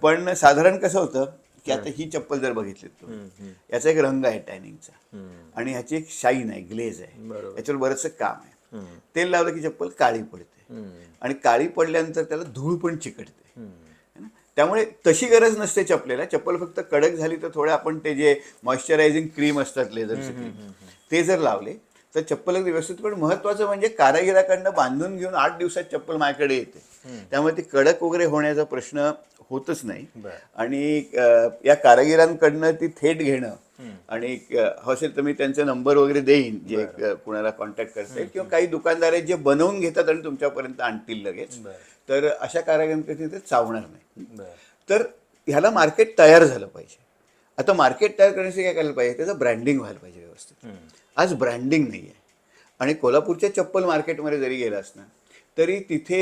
पण साधारण कसं होतं की आता ही चप्पल जर बघितली तुम्ही, याचा एक रंग आहे टॅनिंगचा, आणि ह्याची एक शाईन आहे, ग्लेज आहे, याच्यावर बरंचसं काम आहे. तेल लावलं की चप्पल काळी पडते, आणि काळी पडल्यानंतर त्याला धूळ पण चिकटते. त्यामुळे तशी गरज नसते चपलेला. चप्पल फक्त कडक झाली तर थोडे आपण ते जे मॉइश्चरायझिंग क्रीम असतात, लेदरचे क्रीम, ते जर लावले तर चप्पल व्यवस्थित. पण महत्वाचं म्हणजे कारागिराकडनं बांधून घेऊन 8 दिवसात चप्पल माझ्याकडे येते, त्यामुळे ती कडक वगैरे होण्याचा प्रश्न होतच नाही. आणि या कारागिरांकडनं ती थेट घेणं, आणि असेल तर मी त्यांचे नंबर वगैरे देईन, जे कुणाला कॉन्टॅक्ट करता येईल, किंवा काही दुकानदार आहेत जे बनवून घेतात आणि तुमच्यापर्यंत आणतील लगेच, तर अशा कारागिरांकडे ते चावणार नाही. तर ह्याला मार्केट तयार झालं पाहिजे. आता मार्केट तयार करण्यासाठी काय करायला पाहिजे, त्याचं ब्रँडिंग व्हायला पाहिजे व्यवस्थित. आज ब्रँडिंग नाही आहे. आणि कोल्हापूरच्या चप्पल मार्केटमध्ये जरी गेला असणार तरी तिथे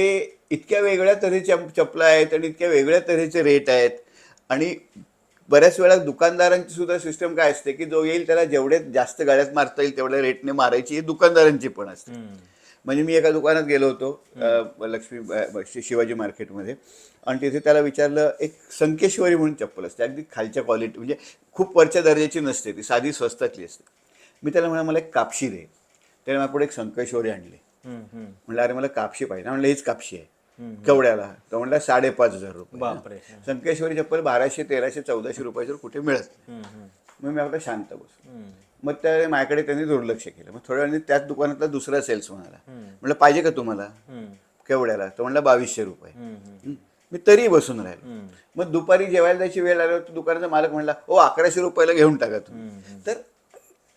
इतक्या वेगळ्या तऱ्हेच्या चपला आहेत आणि इतक्या वेगळ्या तऱ्हेचे रेट आहेत. आणि बऱ्याच वेळा दुकानदारांची सुद्धा सिस्टम काय असते की जो येईल त्याला जेवढे जास्त गाड्यात मारता येईल तेवढ्या रेटने मारायची, ही दुकानदारांची पण असते. म्हणजे मी एका दुकानात गेलो होतो लक्ष्मी शिवाजी मार्केटमध्ये, आणि तिथे त्याला विचारलं, एक संकेश्वरी म्हणून चप्पल असते, अगदी खालच्या क्वालिटी, म्हणजे खूप वरच्या दर्जाची नसते ती, साधी स्वस्तातली असते. मी त्याला म्हणा, मला एक कापशी दे. त्याने मला पुढे एक संकेश्वरी आणली. म्हणलं, अरे मला कापशी पाहिजे. म्हणलं, हीच कापशी आहे. केवढ्याला? तर म्हणला 5,500 रुपये. संकेश्वरी चप्पल 1,200, 1,300, 1,400 रुपयाचं कुठे मिळत नाही. मग मी आपला शांत बसलो. मग त्या माझ्याकडे त्यांनी दुर्लक्ष केलं. मग थोड्या वेळाने त्याच दुकानातला दुसरा सेल्समन आला. म्हणलं, पाहिजे का तुम्हाला? केवढ्याला? तर म्हणला 2,200 रुपये. मी तरी बसून राहिलो. मग दुपारी जेवायला जायची वेळ आल्यावर दुकानाचा मालक म्हणला, हो 1,100 रुपयाला घेऊन टाका तुम्ही. तर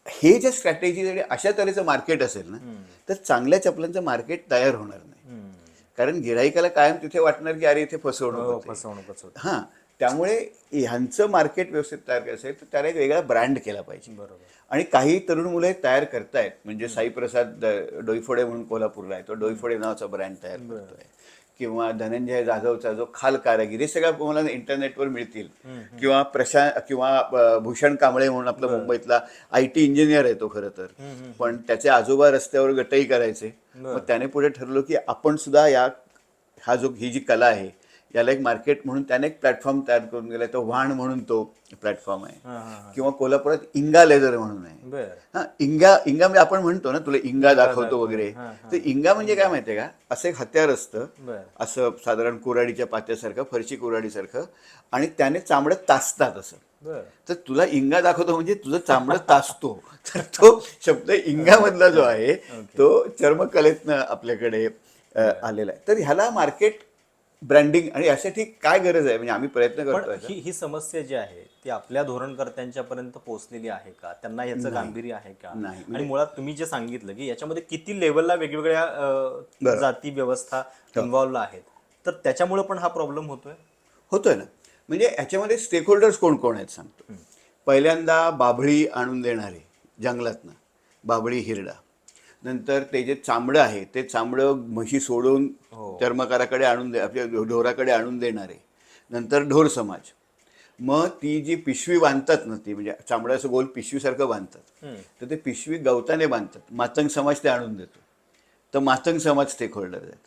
हे जे स्ट्रॅटेजी आणि अशा तऱ्हेचं मार्केट असेल ना, तर चांगल्या चपलांचं मार्केट तयार होणार नाही. कारण गिराईकाला कायम तिथे वाटणार की अरे इथे फसवणूकच होते. हां, त्यामुळे ह्यांचं मार्केट व्यवस्थित तयार करायचं असेल तर त्याला एक वेगळा ब्रँड केला पाहिजे. आणि काही तरुण मुलं तयार करतायत. म्हणजे साईप्रसाद डोईफोडे म्हणून कोल्हापूरला आहे, तो डोईफोडे नावाचा ब्रँड तयार करतोय. किंवा धनंजय जाधवचा जो खाल कारागिरी, हे सगळ्या तुम्हाला इंटरनेटवर मिळतील. किंवा भूषण कांबळे म्हणून आपला मुंबईतला IT इंजिनियर आहे तो खरं तर, पण त्याचे आजोबा रस्त्यावर गटई करायचे. मग त्याने पुढे ठरवलं की आपण सुद्धा ही जी कला आहे याला एक मार्केट म्हणून त्याने एक प्लॅटफॉर्म तयार करून गेला, तो वाण म्हणून तो प्लॅटफॉर्म आहे. किंवा कोल्हापुरात इंगा लेदर म्हणून आहे. बर. हा, इंगा म्हणजे आपण म्हणतो ना, तुला इंगा दाखवतो वगैरे. तर इंगा म्हणजे काय माहितीये का, असं एक हत्यार असतं, बर. असं साधारण कुऱ्हाडीच्या पात्यासारखं, फरशी कुऱ्हाडीसारखं, आणि त्याने चामडं तासतात असं. बर. तर तुला इंगा दाखवतो म्हणजे तुझं चामडं तासतो. तर तो शब्द इंगा मधला जो आहे तो चर्मकलेतनं आपल्याकडे आलेला आहे. तर ह्याला मार्केट ब्रँडिंग, आणि यासाठी काय गरज आहे, म्हणजे आम्ही प्रयत्न पण करतोय. ही समस्या जी आहे ती आपल्या धोरणकर्त्यांच्या पर्यंत पोहोचलेली आहे का? त्यांना याचं गांभीर्य आहे का? नाही. आणि मुळात तुम्ही जे सांगितलं की याच्यामध्ये किती लेवलला वेगवेगळ्या बरं. जाती व्यवस्था इन्व्हॉल्व आहेत, तर त्याच्यामुळे पण हा प्रॉब्लेम होतोय ना. म्हणजे याच्यामध्ये स्टेक होल्डर्स कोण कोण आहेत सांगतो. पहिल्यांदा बाभळी आणून देणारे जंगलातनं, बाभळी हिरडा. नंतर ते जे चामडं आहे ते चामडं म्हशी सोडून चर्मकाराकडे आणून आपल्या ढोराकडे आणून देणारे. नंतर ढोर समाज. मग ती जी पिशवी बांधतात ना, ती म्हणजे चामडं असं गोल पिशवीसारखं बांधतात, तर ते पिशवी गवताने बांधतात. मातंग समाज ते आणून देतो, तर मातंग समाज स्टेक होल्डर आहेत.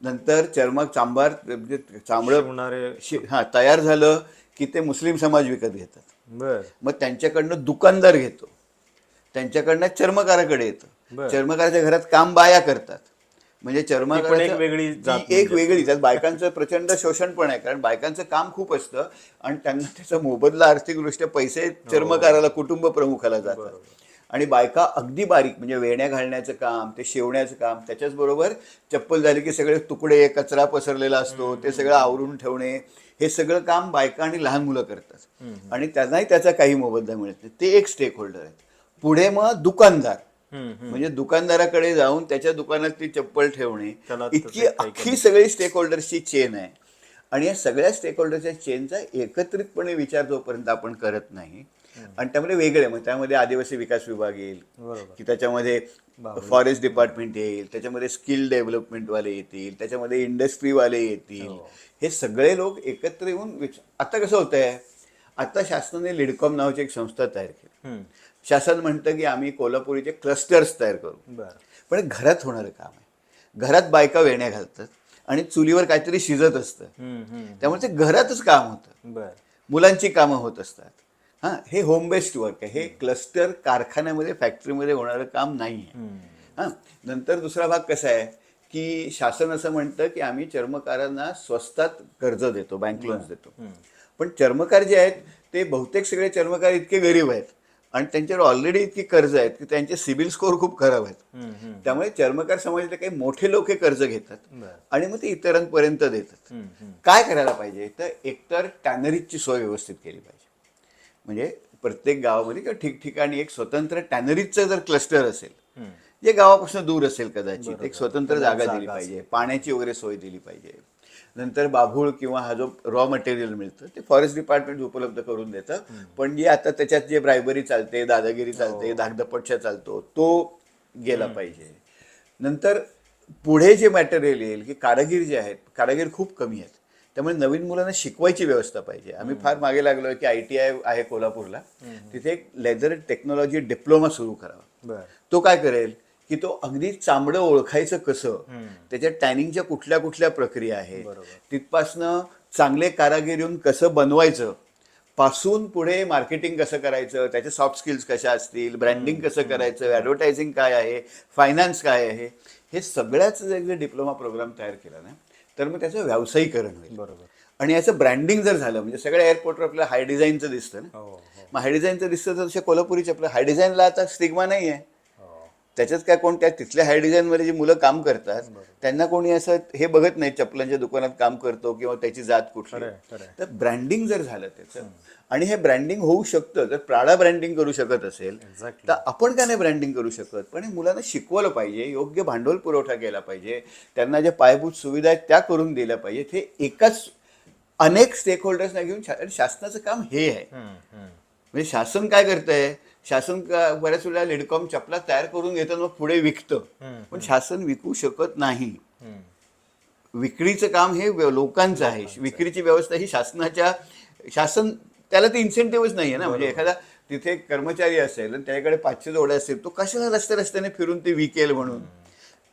नंतर चांभार म्हणजे चामडं तयार झालं की ते मुस्लिम समाज विकत घेतात. बर. मग त्यांच्याकडनं दुकानदार घेतो, त्यांच्याकडनं चर्मकाराकडे येतं. चर्मकाराच्या घरात काम बाया करतात. म्हणजे चर्मकाराची एक वेगळी त्यात बायकांचं प्रचंड शोषण पण आहे, कारण बायकांचं काम खूप असतं आणि त्यांना त्याचा मोबदला आर्थिकदृष्ट्या पैसे चर्मकाराला, कुटुंब प्रमुखाला जातात. आणि बायका अगदी बारीक, म्हणजे वेण्या घालण्याचं काम, ते शिवण्याचं काम, त्याच्याच बरोबर चप्पल झाली की सगळे तुकडे, कचरा पसरलेला असतो ते सगळं आवरून ठेवणे, हे सगळं काम बायका आणि लहान मुलं करतात. आणि त्यांनाही त्याचा काही मोबदला मिळत नाही. ते एक स्टेक होल्डर आहेत. पुढे मग दुकानदार, म्हणजे दुकानदाराकडे जाऊन त्याच्या दुकानात ती चप्पल ठेवणे, इतकी अख्खी सगळी स्टेक होल्डर्सची चेन आहे. आणि या सगळ्या स्टेक होल्डरच्या चेनचा एकत्रितपणे विचार जोपर्यंत आपण करत नाही, आणि त्यामध्ये वेगळे, मग त्यामध्ये आदिवासी विकास विभाग येईल, की त्याच्यामध्ये फॉरेस्ट डिपार्टमेंट येईल, त्याच्यामध्ये स्किल डेव्हलपमेंटवाले येतील, त्याच्यामध्ये इंडस्ट्रीवाले येतील. हे सगळे लोक एकत्र येऊन आता कसं होत आहे, आता शासनाने लिडकॉम नावाची एक संस्था तयार केली. शासन म्हणतं की आम्ही कोल्हापुरीचे क्लस्टर्स तयार करू. पण घरात होणारं काम आहे. घरात बायका वेण्या घालतात आणि चुलीवर काहीतरी शिजत असतं, त्यामुळे ते घरातच काम होतं. मुलांची कामं होत असतात. हां, हे होम बेस्ड वर्क आहे. हे क्लस्टर कारखान्यामध्ये, फॅक्टरीमध्ये होणारं काम नाही आहे. हां, नंतर दुसरा भाग कसा आहे की शासन असं म्हणतं की आम्ही चर्मकारांना स्वस्तात कर्ज देतो, बँक लोन्स देतो. पण चर्मकार जे आहेत ते बहुतेक सगळे चर्मकार इतके गरीब आहेत आणि त्यांच्यावर ऑलरेडी इतकी कर्ज आहेत की त्यांचे सिबिल स्कोअर खूप खराब आहेत. त्यामुळे चर्मकार समाजातले काही मोठे लोक हे कर्ज घेतात आणि मग ते इतरांपर्यंत देतात. काय करायला पाहिजे, तर एकतर टॅनरीजची सोय व्यवस्थित केली पाहिजे. म्हणजे प्रत्येक गावामध्ये किंवा ठिकठिकाणी एक स्वतंत्र टॅनरीजचं जर क्लस्टर असेल, जे गावापासून दूर असेल कदाचित, एक स्वतंत्र जागा दिली पाहिजे, पाण्याची वगैरे सोय दिली पाहिजे. नंतर बाभूळ किंवा हा जो रॉ मटेरियल मिळतं ते फॉरेस्ट डिपार्टमेंट उपलब्ध करून देतं. पण जे आता त्याच्यात जे ब्रायबरी चालते, दादागिरी चालते, धाकदपटशा चालतो, तो गेला पाहिजे. नंतर पुढे जे मटेरियल येईल की कारागीर जे आहेत, कारागीर खूप कमी आहेत, त्यामुळे नवीन मुलांना शिकवायची व्यवस्था पाहिजे. आम्ही फार मागे लागलोय की ITI आहे कोल्हापूरला, तिथे एक लेदर टेक्नॉलॉजी डिप्लोमा सुरू करावा. तो काय करेल की तो अगदी चामडं ओळखायचं कसं, त्याच्या टॅनिंगच्या कुठल्या कुठल्या प्रक्रिया आहेत, तिथपासनं चांगले कारागीर येऊन कसं बनवायचं, पासून पुढे मार्केटिंग कसं करायचं, त्याचे सॉफ्ट स्किल्स कशा असतील, ब्रँडिंग कसं करायचं, ॲडव्हर्टायझिंग काय आहे, फायनान्स काय आहे, हे सगळ्याच जर डिप्लोमा प्रोग्राम तयार केला ना, तर मग त्याचं व्यावसायिकरण होईल. आणि याचं ब्रँडिंग जर झालं, म्हणजे सगळ्या एअरपोर्टवर आपलं हाय डिझाईनचं दिसतं ना, मग हाय डिझाईनचं दिसतं तर तशा कोल्हापुरीचे आपलं हाय डिझाईनला आता स्टिग्मा नाही आहे. त्याच्यात काय, कोण त्या तिथल्या हाय डिझाईनमध्ये जी मुलं काम करतात त्यांना कोणी असं हे बघत नाही चप्पलांच्या दुकानात काम करतो किंवा त्याची जात कुठली. तर ब्रँडिंग जर झालं त्याचं, आणि हे ब्रँडिंग होऊ शकतं, जर प्राडा ब्रँडिंग करू शकत असेल तर आपण का नाही ब्रँडिंग करू शकत. पण हे मुलांना शिकवलं पाहिजे, योग्य भांडवल पुरवठा केला पाहिजे, त्यांना ज्या पायाभूत सुविधा आहेत त्या करून दिल्या पाहिजेत. हे एकाच अनेक स्टेक होल्डर्सना घेऊन शासनाचं काम हे आहे. म्हणजे शासन काय करतंय, शासन बऱ्याच वेळेला लिडकॉम चपला तयार करून घेतं मग पुढे विकतं, पण शासन विकू शकत नाही. विक्रीचं काम हे लोकांचं आहे. विक्रीची व्यवस्था ही शासन त्याला ते इन्सेंटिव्हच नाही आहे ना. म्हणजे एखादा तिथे कर्मचारी असेल आणि त्याच्याकडे 500 जोड्या असेल, तो कशाला रस्त्याने फिरून ते विकेल म्हणून.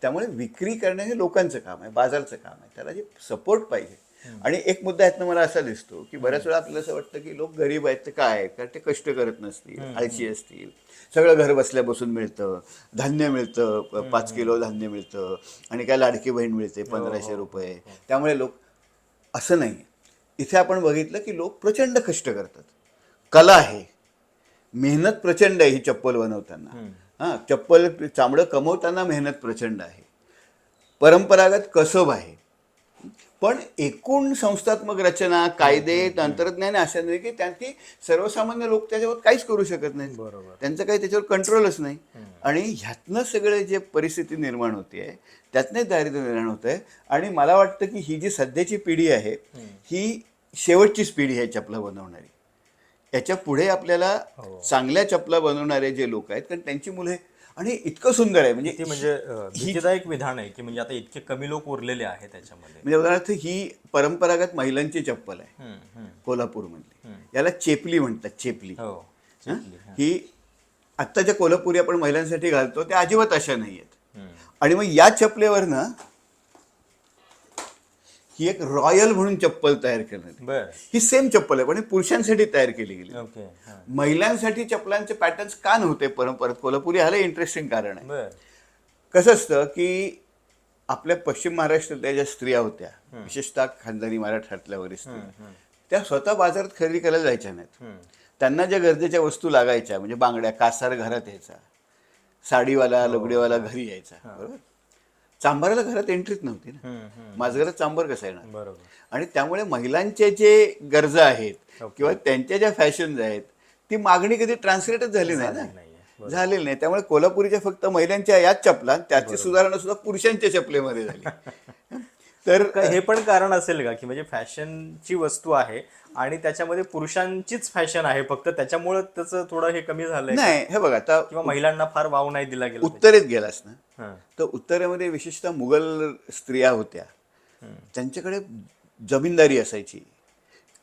त्यामुळे विक्री करणं हे लोकांचं काम आहे, बाजारचं काम आहे, त्याला जे सपोर्ट पाहिजे आणि एक मुद्दा यातनं मला असा दिसतो की बऱ्याच वेळा आपल्याला असं वाटतं की लोक गरीब आहेत ते काय कारण ते कष्ट करत नसतील, आळशी असतील, सगळं घर बसल्या बसून मिळतं, धान्य मिळतं, 5 किलो धान्य मिळतं आणि काय लाडकी बहीण मिळते 1500 रुपये, त्यामुळे लोक असं नाही. इथे आपण बघितलं की लोक प्रचंड कष्ट करतात, कला आहे, मेहनत प्रचंड आहे ही चप्पल बनवताना. हां, चप्पल चामडं कमवताना मेहनत प्रचंड आहे, परंपरागत कसब आहे. पण एकूण संस्थात्मक रचना, कायदे, तंत्रज्ञान अशा नाही की त्यांची सर्वसामान्य लोक त्याच्यावर काहीच करू शकत नाहीत. बरोबर. त्यांचं काही त्याच्यावर कंट्रोलच नाही. आणि ह्यातनं सगळे जे परिस्थिती निर्माण होते आहे त्यातनंच दारिद्र्य निर्माण होत आहे. आणि मला वाटतं की ही जी सध्याची पिढी आहे ही शेवटचीच पिढी आहे चपला बनवणारी. याच्या पुढे आपल्याला चांगल्या चपला बनवणारे जे लोक आहेत कारण त्यांची मुले आणि इतकं सुंदर आहे ती म्हणजे भीतीदायक विधान आहे की म्हणजे आता इतके कमी लोक उरलेले आहेत त्याच्यामध्ये. म्हणजे उदाहरणार्थ ही परंपरागत महिलांची चप्पल आहे कोल्हापूरमधली, याला चेपली म्हणतात. चेपली हो, हं? ही आत्ताच्या कोल्हापुरी आपण महिलांसाठी घालतो त्या अजिबात अशा नाही आहेत. आणि मग या चपलेवरनं ही एक रॉयल म्हणून चप्पल तयार करण्यात बर. ही सेम चप्पल आहे पण ही पुरुषांसाठी तयार केली गेली. ओके. महिलांसाठी चपलांचे पॅटर्न्स का नव्हते परंपरेत कोल्हापुरी, ह्याला इंटरेस्टिंग कारण आहे. बर. कसं असतं की आपल्या पश्चिम महाराष्ट्रातल्या ज्या स्त्रिया होत्या, विशेषतः खानदानी मराठ्यातल्या वगैरे स्त्रिया, त्या स्वतः बाजारात खरेदी करायला जायच्या नाहीत. त्यांना ज्या गरजेच्या वस्तू लागायच्या म्हणजे बांगड्या, कासार घरात यायचा, साडीवाला लुगडेवाला घरी यायचा, बरोबर. चांभाराला घरात एंट्रीच नव्हती ना, माझं घरात चांभार कसं येणार. बरोबर. आणि त्यामुळे महिलांचे जे गरजा आहेत किंवा त्यांच्या ज्या फॅशन्स आहेत ती मागणी कधी ट्रान्सलेटच झाली नाही ना, झालेली नाही. त्यामुळे कोल्हापुरीच्या फक्त महिलांच्या याच चपला, त्याची सुधारणा सुद्धा पुरुषांच्या चपलेमध्ये झाली. तर हे पण कारण असेल का की म्हणजे फॅशनची वस्तू आहे आणि त्याच्यामध्ये पुरुषांचीच फॅशन आहे फक्त त्याच्यामुळे त्याचं थोडं हे कमी झालंय का? नाही, हे बघा आता किंवा महिलांना फार वाव नाही दिला गेला उत्तरेत गेलास ना हां. तर उत्तरेमध्ये विशेषतः मुघल स्त्रिया होत्या, त्यांच्याकडे जमीनदारी असायची.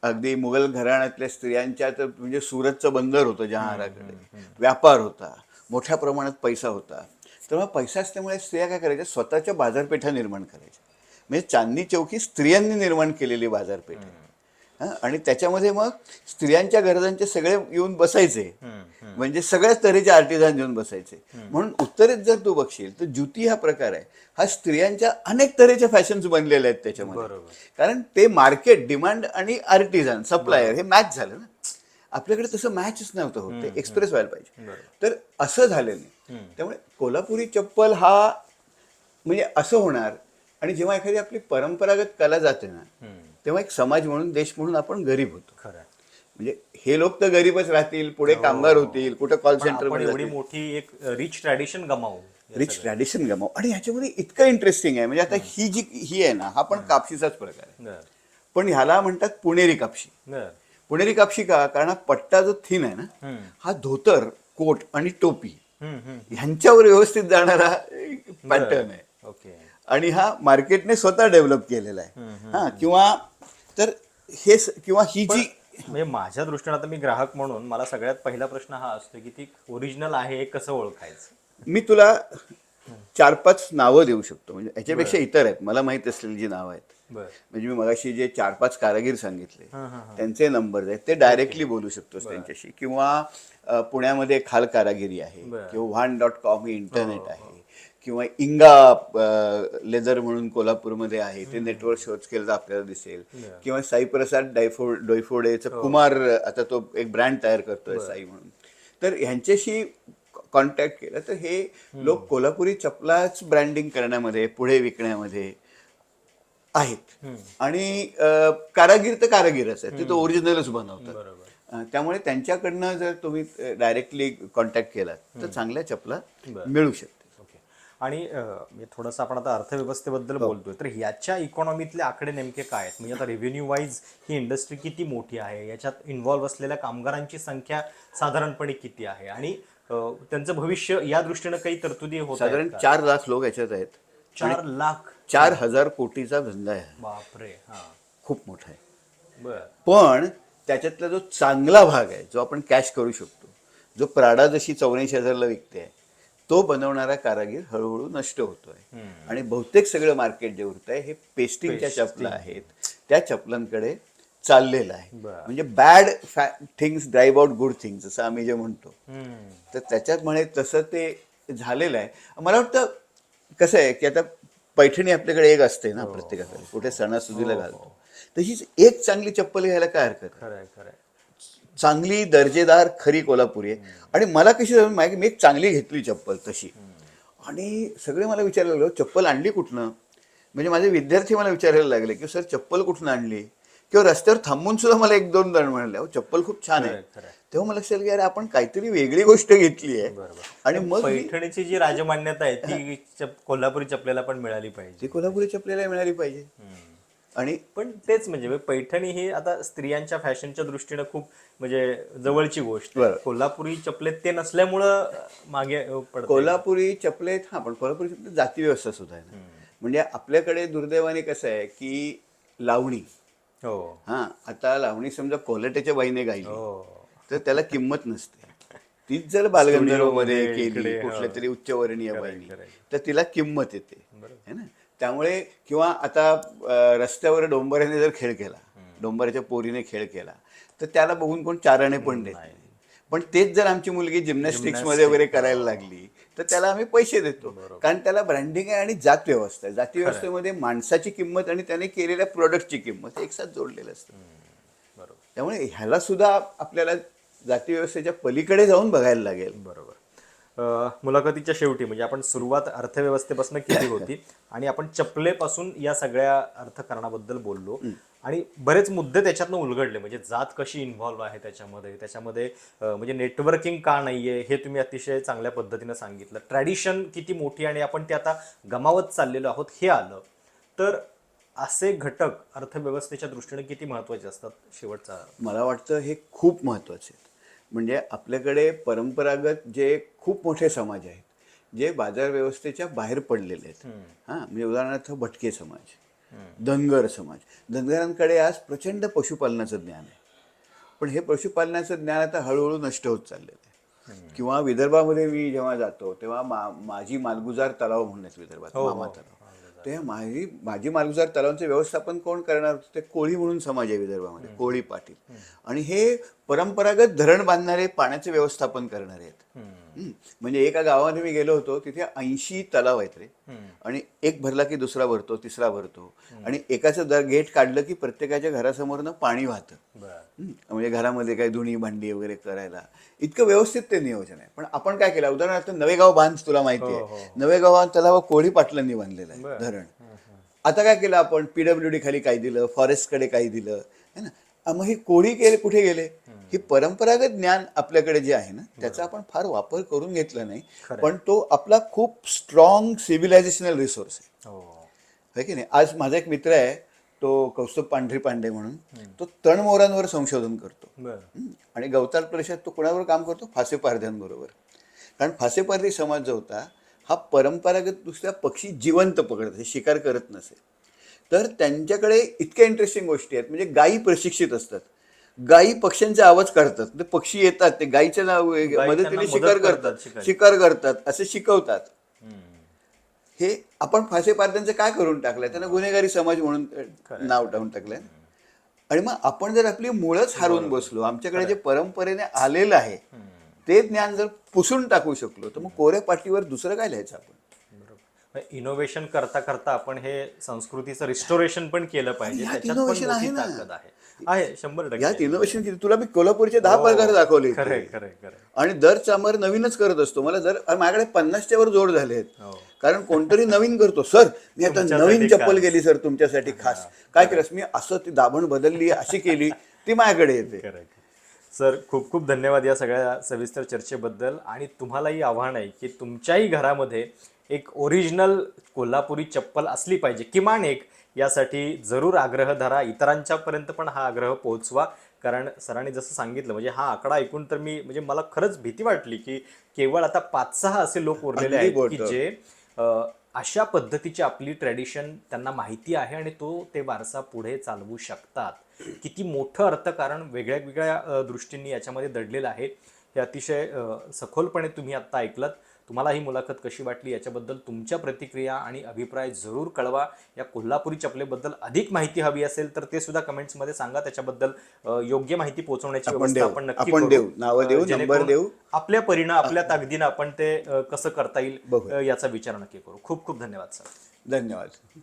अगदी मुघल घराण्यातल्या स्त्रियांच्या तर म्हणजे सुरतचं बंदर होतं जहाराकडे, व्यापार होता, मोठ्या प्रमाणात पैसा होता. तेव्हा पैसा असल्यामुळे स्त्रिया काय करायच्या, स्वतःच्या बाजारपेठा निर्माण करायच्या. म्हणजे चांदणी चौक ही स्त्रियांनी निर्माण केलेली बाजारपेठ आहे. आणि त्याच्यामध्ये मग स्त्रियांच्या गरजांचे सगळे येऊन बसायचे, म्हणजे सगळ्याच तऱ्हेचे आर्टिझान येऊन बसायचे. म्हणून उत्तरेत जर तू बघशील तर ज्युती हा प्रकार आहे, हा स्त्रियांच्या अनेक तऱ्हेच्या फॅशन्स बनलेल्या आहेत त्याच्यामध्ये. कारण ते मार्केट, डिमांड आणि आर्टिझान, सप्लायर हे मॅच झालं ना. आपल्याकडे तसं मॅचच नव्हतं होत, ते एक्सप्रेस व्हायला पाहिजे. तर असं झालं नाही. त्यामुळे कोल्हापुरी चप्पल हा म्हणजे असं होणार. आणि जेव्हा एखादी आपली परंपरागत कला जाते ना तेव्हा एक समाज म्हणून, देश म्हणून आपण गरीब होतो. खरं. म्हणजे हे लोक तर गरीबच राहतील, पुढे कामगार होतील, कुठे कॉल सेंटर पण एवढी मोठी एक रिच ट्रॅडिशन गमावू, रिच ट्रॅडिशन गमाव. आणि ह्याच्यामध्ये इतकं इंटरेस्टिंग आहे म्हणजे आता ही जी ही आहे ना, हा पण कापशीचाच प्रकार आहे. पण ह्याला म्हणतात पुणेरी कापशी. पुणेरी कापशी का, कारण हा पट्टा जो थिन आहे ना, हा धोतर, कोट आणि टोपी ह्यांच्यावर व्यवस्थित जाणारा पॅटर्न आहे. ओके. आणि हा मार्केटने स्वतः डेव्हलप केलेला आहे. हा, किंवा तर हे किंवा ही जी म्हणजे माझ्या दृष्टीने आता मी ग्राहक म्हणून मला सगळ्यात पहिला प्रश्न हा असतो की ती ओरिजिनल आहे हे कसं ओळखायचं. मी तुला 4-5 नावं देऊ शकतो, म्हणजे याच्यापेक्षा इतर आहेत मला माहित असलेली जी नावं आहेत. म्हणजे मी मगाशी जे 4-5 कारागीर सांगितले त्यांचे नंबर आहेत, ते डायरेक्टली बोलू शकतोस त्यांच्याशी. किंवा पुण्यामध्ये खाल कारागिरी आहे, किंवा WAN.com ही इंटरनेट आहे, किंवा इंगा लेदर म्हणून कोल्हापूरमध्ये आहे, ते नेटवर्क सर्च केलं तर आपल्याला दिसेल. किंवा साईप्रसाद डोईफोडेचं कुमार, आता तो एक ब्रँड तयार करतोय साई म्हणून. तर ह्यांच्याशी कॉन्टॅक्ट केला तर हे लोक कोल्हापुरी चपलाच ब्रँडिंग करण्यामध्ये, पुढे विकण्यामध्ये आहेत. आणि कारागीर तर कारागीरच आहेत, ते तर ओरिजिनलच बनवतात. त्यामुळे त्यांच्याकडनं जर तुम्ही डायरेक्टली कॉन्टॅक्ट केलात तर चांगल्या चपला मिळू शकतात. आणि थोडंसं आपण आता अर्थव्यवस्थेबद्दल बोलतोय तर याच्या इकॉनॉमीतले आकडे नेमके काय आहेत. म्हणजे आता रेव्हेन्यू वाईज ही इंडस्ट्री किती मोठी आहे, याच्यात इन्व्हॉल्व्ह असलेल्या कामगारांची संख्या साधारणपणे किती आहे आणि त्यांचं भविष्य या दृष्टीनं काही तरतुदी होत आहेत. साधारण 4 लाख लोक याच्यात आहेत. 4 लाख 4,000 कोटीचा धंदा आहे. बापरे. हा, खूप मोठा आहे. बर. पण त्याच्यातला जो चांगला भाग आहे, जो आपण कॅश करू शकतो, जो प्राडा जशी 84,000ला विकते, तो बनवणारा कारागीर हळूहळू नष्ट होतोय आणि बहुतेक सगळं मार्केट जे उरत आहे हे पेस्टिंगच्या चपला आहेत त्या चपलांकडे चाललेलं आहे. म्हणजे bad things drive out good things असं आम्ही जे म्हणतो. तर त्याच्यामुळे तसं ते झालेलं आहे. मला वाटतं कसं आहे की आता पैठणी आपल्याकडे एक असते ना प्रत्येकाकडे, कुठे सणासुदीला घालतो. तशीच एक चांगली चप्पल घ्यायला काय हरकत आहे? खरंय खरंय. चांगली दर्जेदार खरी कोल्हापुरी आहे. आणि मला कशी झाली माहिती, मी एक चांगली घेतली चप्पल तशी, आणि सगळे मला विचारायला लागले चप्पल आणली कुठनं. म्हणजे माझे विद्यार्थी मला विचारायला लागले की सर चप्पल कुठून आणली, किंवा रस्त्यावर थांबून सुद्धा मला एक दोन जण म्हणले चप्पल खूप छान आहे. तेव्हा मला लक्षात आलं की अरे आपण काहीतरी वेगळी गोष्ट घेतली आहे. आणि मग पैठणीची जी राजमान्यता आहे ती कोल्हापुरी चपलेला पण मिळाली पाहिजे, ती कोल्हापुरी चपलेला मिळाली पाहिजे. आणि पण तेच म्हणजे पैठणी ही आता स्त्रियांच्या फॅशनच्या दृष्टीनं खूप म्हणजे जवळची गोष्ट आहे. कोल्हापुरी चपलेत ते नसल्यामुळं मागे पडतं. कोल्हापुरी चपलेत पण कोल्हापुरी चपलेत जाती व्यवस्था सुद्धा आहे ना. म्हणजे आपल्याकडे दुर्दैवाने कसं आहे की लावणी, आता लावणी समजा कोल्हाट्याच्या बाईने गायली तर त्याला किंमत नसते. तीच जर बालगंधर्व मध्ये केली कुठल्या तरी उच्चवर्णीय बाईने तर तिला किंमत येते है ना. त्यामुळे किंवा आता रस्त्यावर डोंबऱ्याने जर खेळ केला, डोंबऱ्याच्या पोरीने खेळ केला तर त्याला बघून कोण चाराने पण देत नाही. पण तेच जर आमची मुलगी जिम्नॅस्टिक्स मध्ये वगैरे करायला लागली तर त्याला आम्ही पैसे देतो, कारण त्याला ब्रँडिंग आहे आणि जात व्यवस्था आहे. जाती व्यवस्थेमध्ये माणसाची किंमत आणि त्याने केलेल्या प्रोडक्टची किंमत एकसाथ जोडलेलं असतं. त्यामुळे ह्याला सुद्धा आपल्याला जाती व्यवस्थेच्या पलीकडे जाऊन बघायला लागेल. बरोबर. मुलाखतीच्या शेवटी म्हणजे आपण सुरुवात अर्थव्यवस्थेपासून केली होती आणि आपण चपलेपासून या सगळ्या अर्थकारणाबद्दल बोललो आणि बरेच मुद्दे त्याच्यातनं उलगडले. म्हणजे जात कशी इन्व्हॉल्व्ह आहे त्याच्यामध्ये म्हणजे नेटवर्किंग का नाहीये हे तुम्ही अतिशय चांगल्या पद्धतीनं सांगितलं. ट्रॅडिशन किती मोठी आणि आपण ते आता गमावत चाललेलो आहोत हे आलं. तर असे घटक अर्थव्यवस्थेच्या दृष्टीने किती महत्वाचे असतात? शेवटचा मला वाटतं हे खूप महत्वाचे आहेत. म्हणजे आपल्याकडे परंपरागत जे खूप मोठे समाज आहेत जे बाजार व्यवस्थेच्या बाहेर पडलेले आहेत. म्हणजे उदाहरणार्थ भटके समाज, धनगर समाज. धनगरांकडे आज प्रचंड पशुपालनाचं ज्ञान आहे, पण हे पशुपालनाचं ज्ञान आता हळूहळू नष्ट होत चाललेलं आहे. किंवा विदर्भामध्ये मी जेव्हा जातो तेव्हा माझी मालगुजार तलाव म्हणून विदर्भात मामा तलाव, ते माझी मालगुजार तलावांचे व्यवस्थापन कोण करणार होतं? ते कोळी म्हणून समाज आहे विदर्भामध्ये, कोळी पाटील. आणि हे परंपरागत धरण बांधणारे पाण्याचे व्यवस्थापन करणारे आहेत. म्हणजे एका गावामध्ये मी गेलो होतो, तिथे 80 तलाव आहेत रे, आणि एक भरला की दुसरा भरतो, तिसरा भरतो, आणि एकाचं गेट काढलं की प्रत्येकाच्या घरासमोरनं पाणी वाहतं. म्हणजे घरामध्ये काही धुणी भांडी वगैरे करायला इतकं व्यवस्थित ते नियोजन आहे. पण आपण काय केलं, उदाहरणार्थ नवेगाव बांध तुला माहिती आहे, नवेगाव तलाव कोळी पाटलांनी बांधलेलं आहे धरण. आता काय केलं आपण, PWD खाली काही दिलं, फॉरेस्टकडे काही दिलं है ना. मग हे कोळी कुठे गेले? हे परंपरागत ज्ञान आपल्याकडे जे आहे ना त्याचा आपण फार वापर करून घेतला नाही, पण तो आपला खूप स्ट्रॉंग सिव्हिलायझेशनल रिसोर्स आहे की नाही. आज माझा एक मित्र आहे, तो कौस्तुभ पांढरे म्हणून, तो तणमोरांवर संशोधन करतो आणि गवताळ परिषद तो कोणावर काम करतो? फासेपारध्यांबरोबर. कारण फासेपारधी समाज जो होता हा परंपरागत दुसऱ्या पक्षी जिवंत पकडत, शिकार करत नसे. तर त्यांच्याकडे इतक्या इंटरेस्टिंग गोष्टी आहेत. म्हणजे गायी प्रशिक्षित असतात, गायी पक्ष्यांचे आवाज काढतात, ते पक्षी येतात, ते गायीच्या मदतीने शिकार करतात असं शिकवतात. हे आपण फासेपारध्यांचं काय करून टाकलंय? त्यांना गुन्हेगारी समाज म्हणून नाव टाकून टाकलंय. आणि मग आपण जर आपली मुळच हरवून बसलो, आमच्याकडे जे परंपरेने आलेलं आहे ते ज्ञान जर पुसून टाकू शकलो तर मग कोऱ्या पाटीवर दुसरं काय लिहायचं आपण? इनोव्हेशन करता करता आपण हे संस्कृतीचं रिस्टोरेशन पण केलं पाहिजे. इनोव्हेशन आहे ना, आहे 100%. यात इनोव्हेशन किती, तुला मी कोल्हापूरचे 10 प्रकार दाखवले आणि दर चामर नवीनच करत असतो. मला माझ्याकडे 50च्या वर जोड झाले आहेत, कारण कोणतरी नवीन करतो. सर मी आता नवीन चप्पल गेली सर तुमच्यासाठी खास, काय केलंस? मी असं ती दाबण बदलली, अशी केली, ती माझ्याकडे येते. सर खूप खूप धन्यवाद या सगळ्या सविस्तर चर्चेबद्दल. आणि तुम्हालाही आव्हान आहे की तुमच्याही घरामध्ये एक ओरिजिनल कोल्हापुरी चप्पल असली पाहिजे, किमान एक. यासाठी जरूर आग्रह धरा, इतरांच्यापर्यंत पण हा आग्रह पोहोचवा. कारण सरांनी जसं सांगितलं, म्हणजे हा आकडा ऐकून तर मी म्हणजे मला खरंच भीती वाटली की केवळ आता 5-6 असे लोक उरलेले आहेत की जे अशा पद्धतीची आपली ट्रेडिशन त्यांना माहिती आहे आणि ते वारसा पुढे चालवू शकतात. किती मोठं अर्थकारण वेगळ्या वेगळ्या दृष्टींनी याच्यामध्ये दडलेलं आहे हे अतिशय सखोलपणे तुम्ही आत्ता ऐकलत. तुम्हाला ही मुलाखत कशी वाटली याच्याबद्दल तुमच्या प्रतिक्रिया आणि अभिप्राय जरूर कळवा. या कोल्हापुरी चपलेबद्दल अधिक माहिती हवी असेल तर ते सुद्धा कमेंट्समध्ये सांगा. त्याच्याबद्दल योग्य माहिती पोहोचवण्याची व्यवस्था आपण नक्की आपण करू. देऊ, नावं देऊ, नंबर जेणेकरून देऊ. आपल्या परीनं आपल्या ताकदीनं आपण ते कसं करता येईल बघूया. याचा विचार नक्की करू. खूप खूप धन्यवाद सर. धन्यवाद.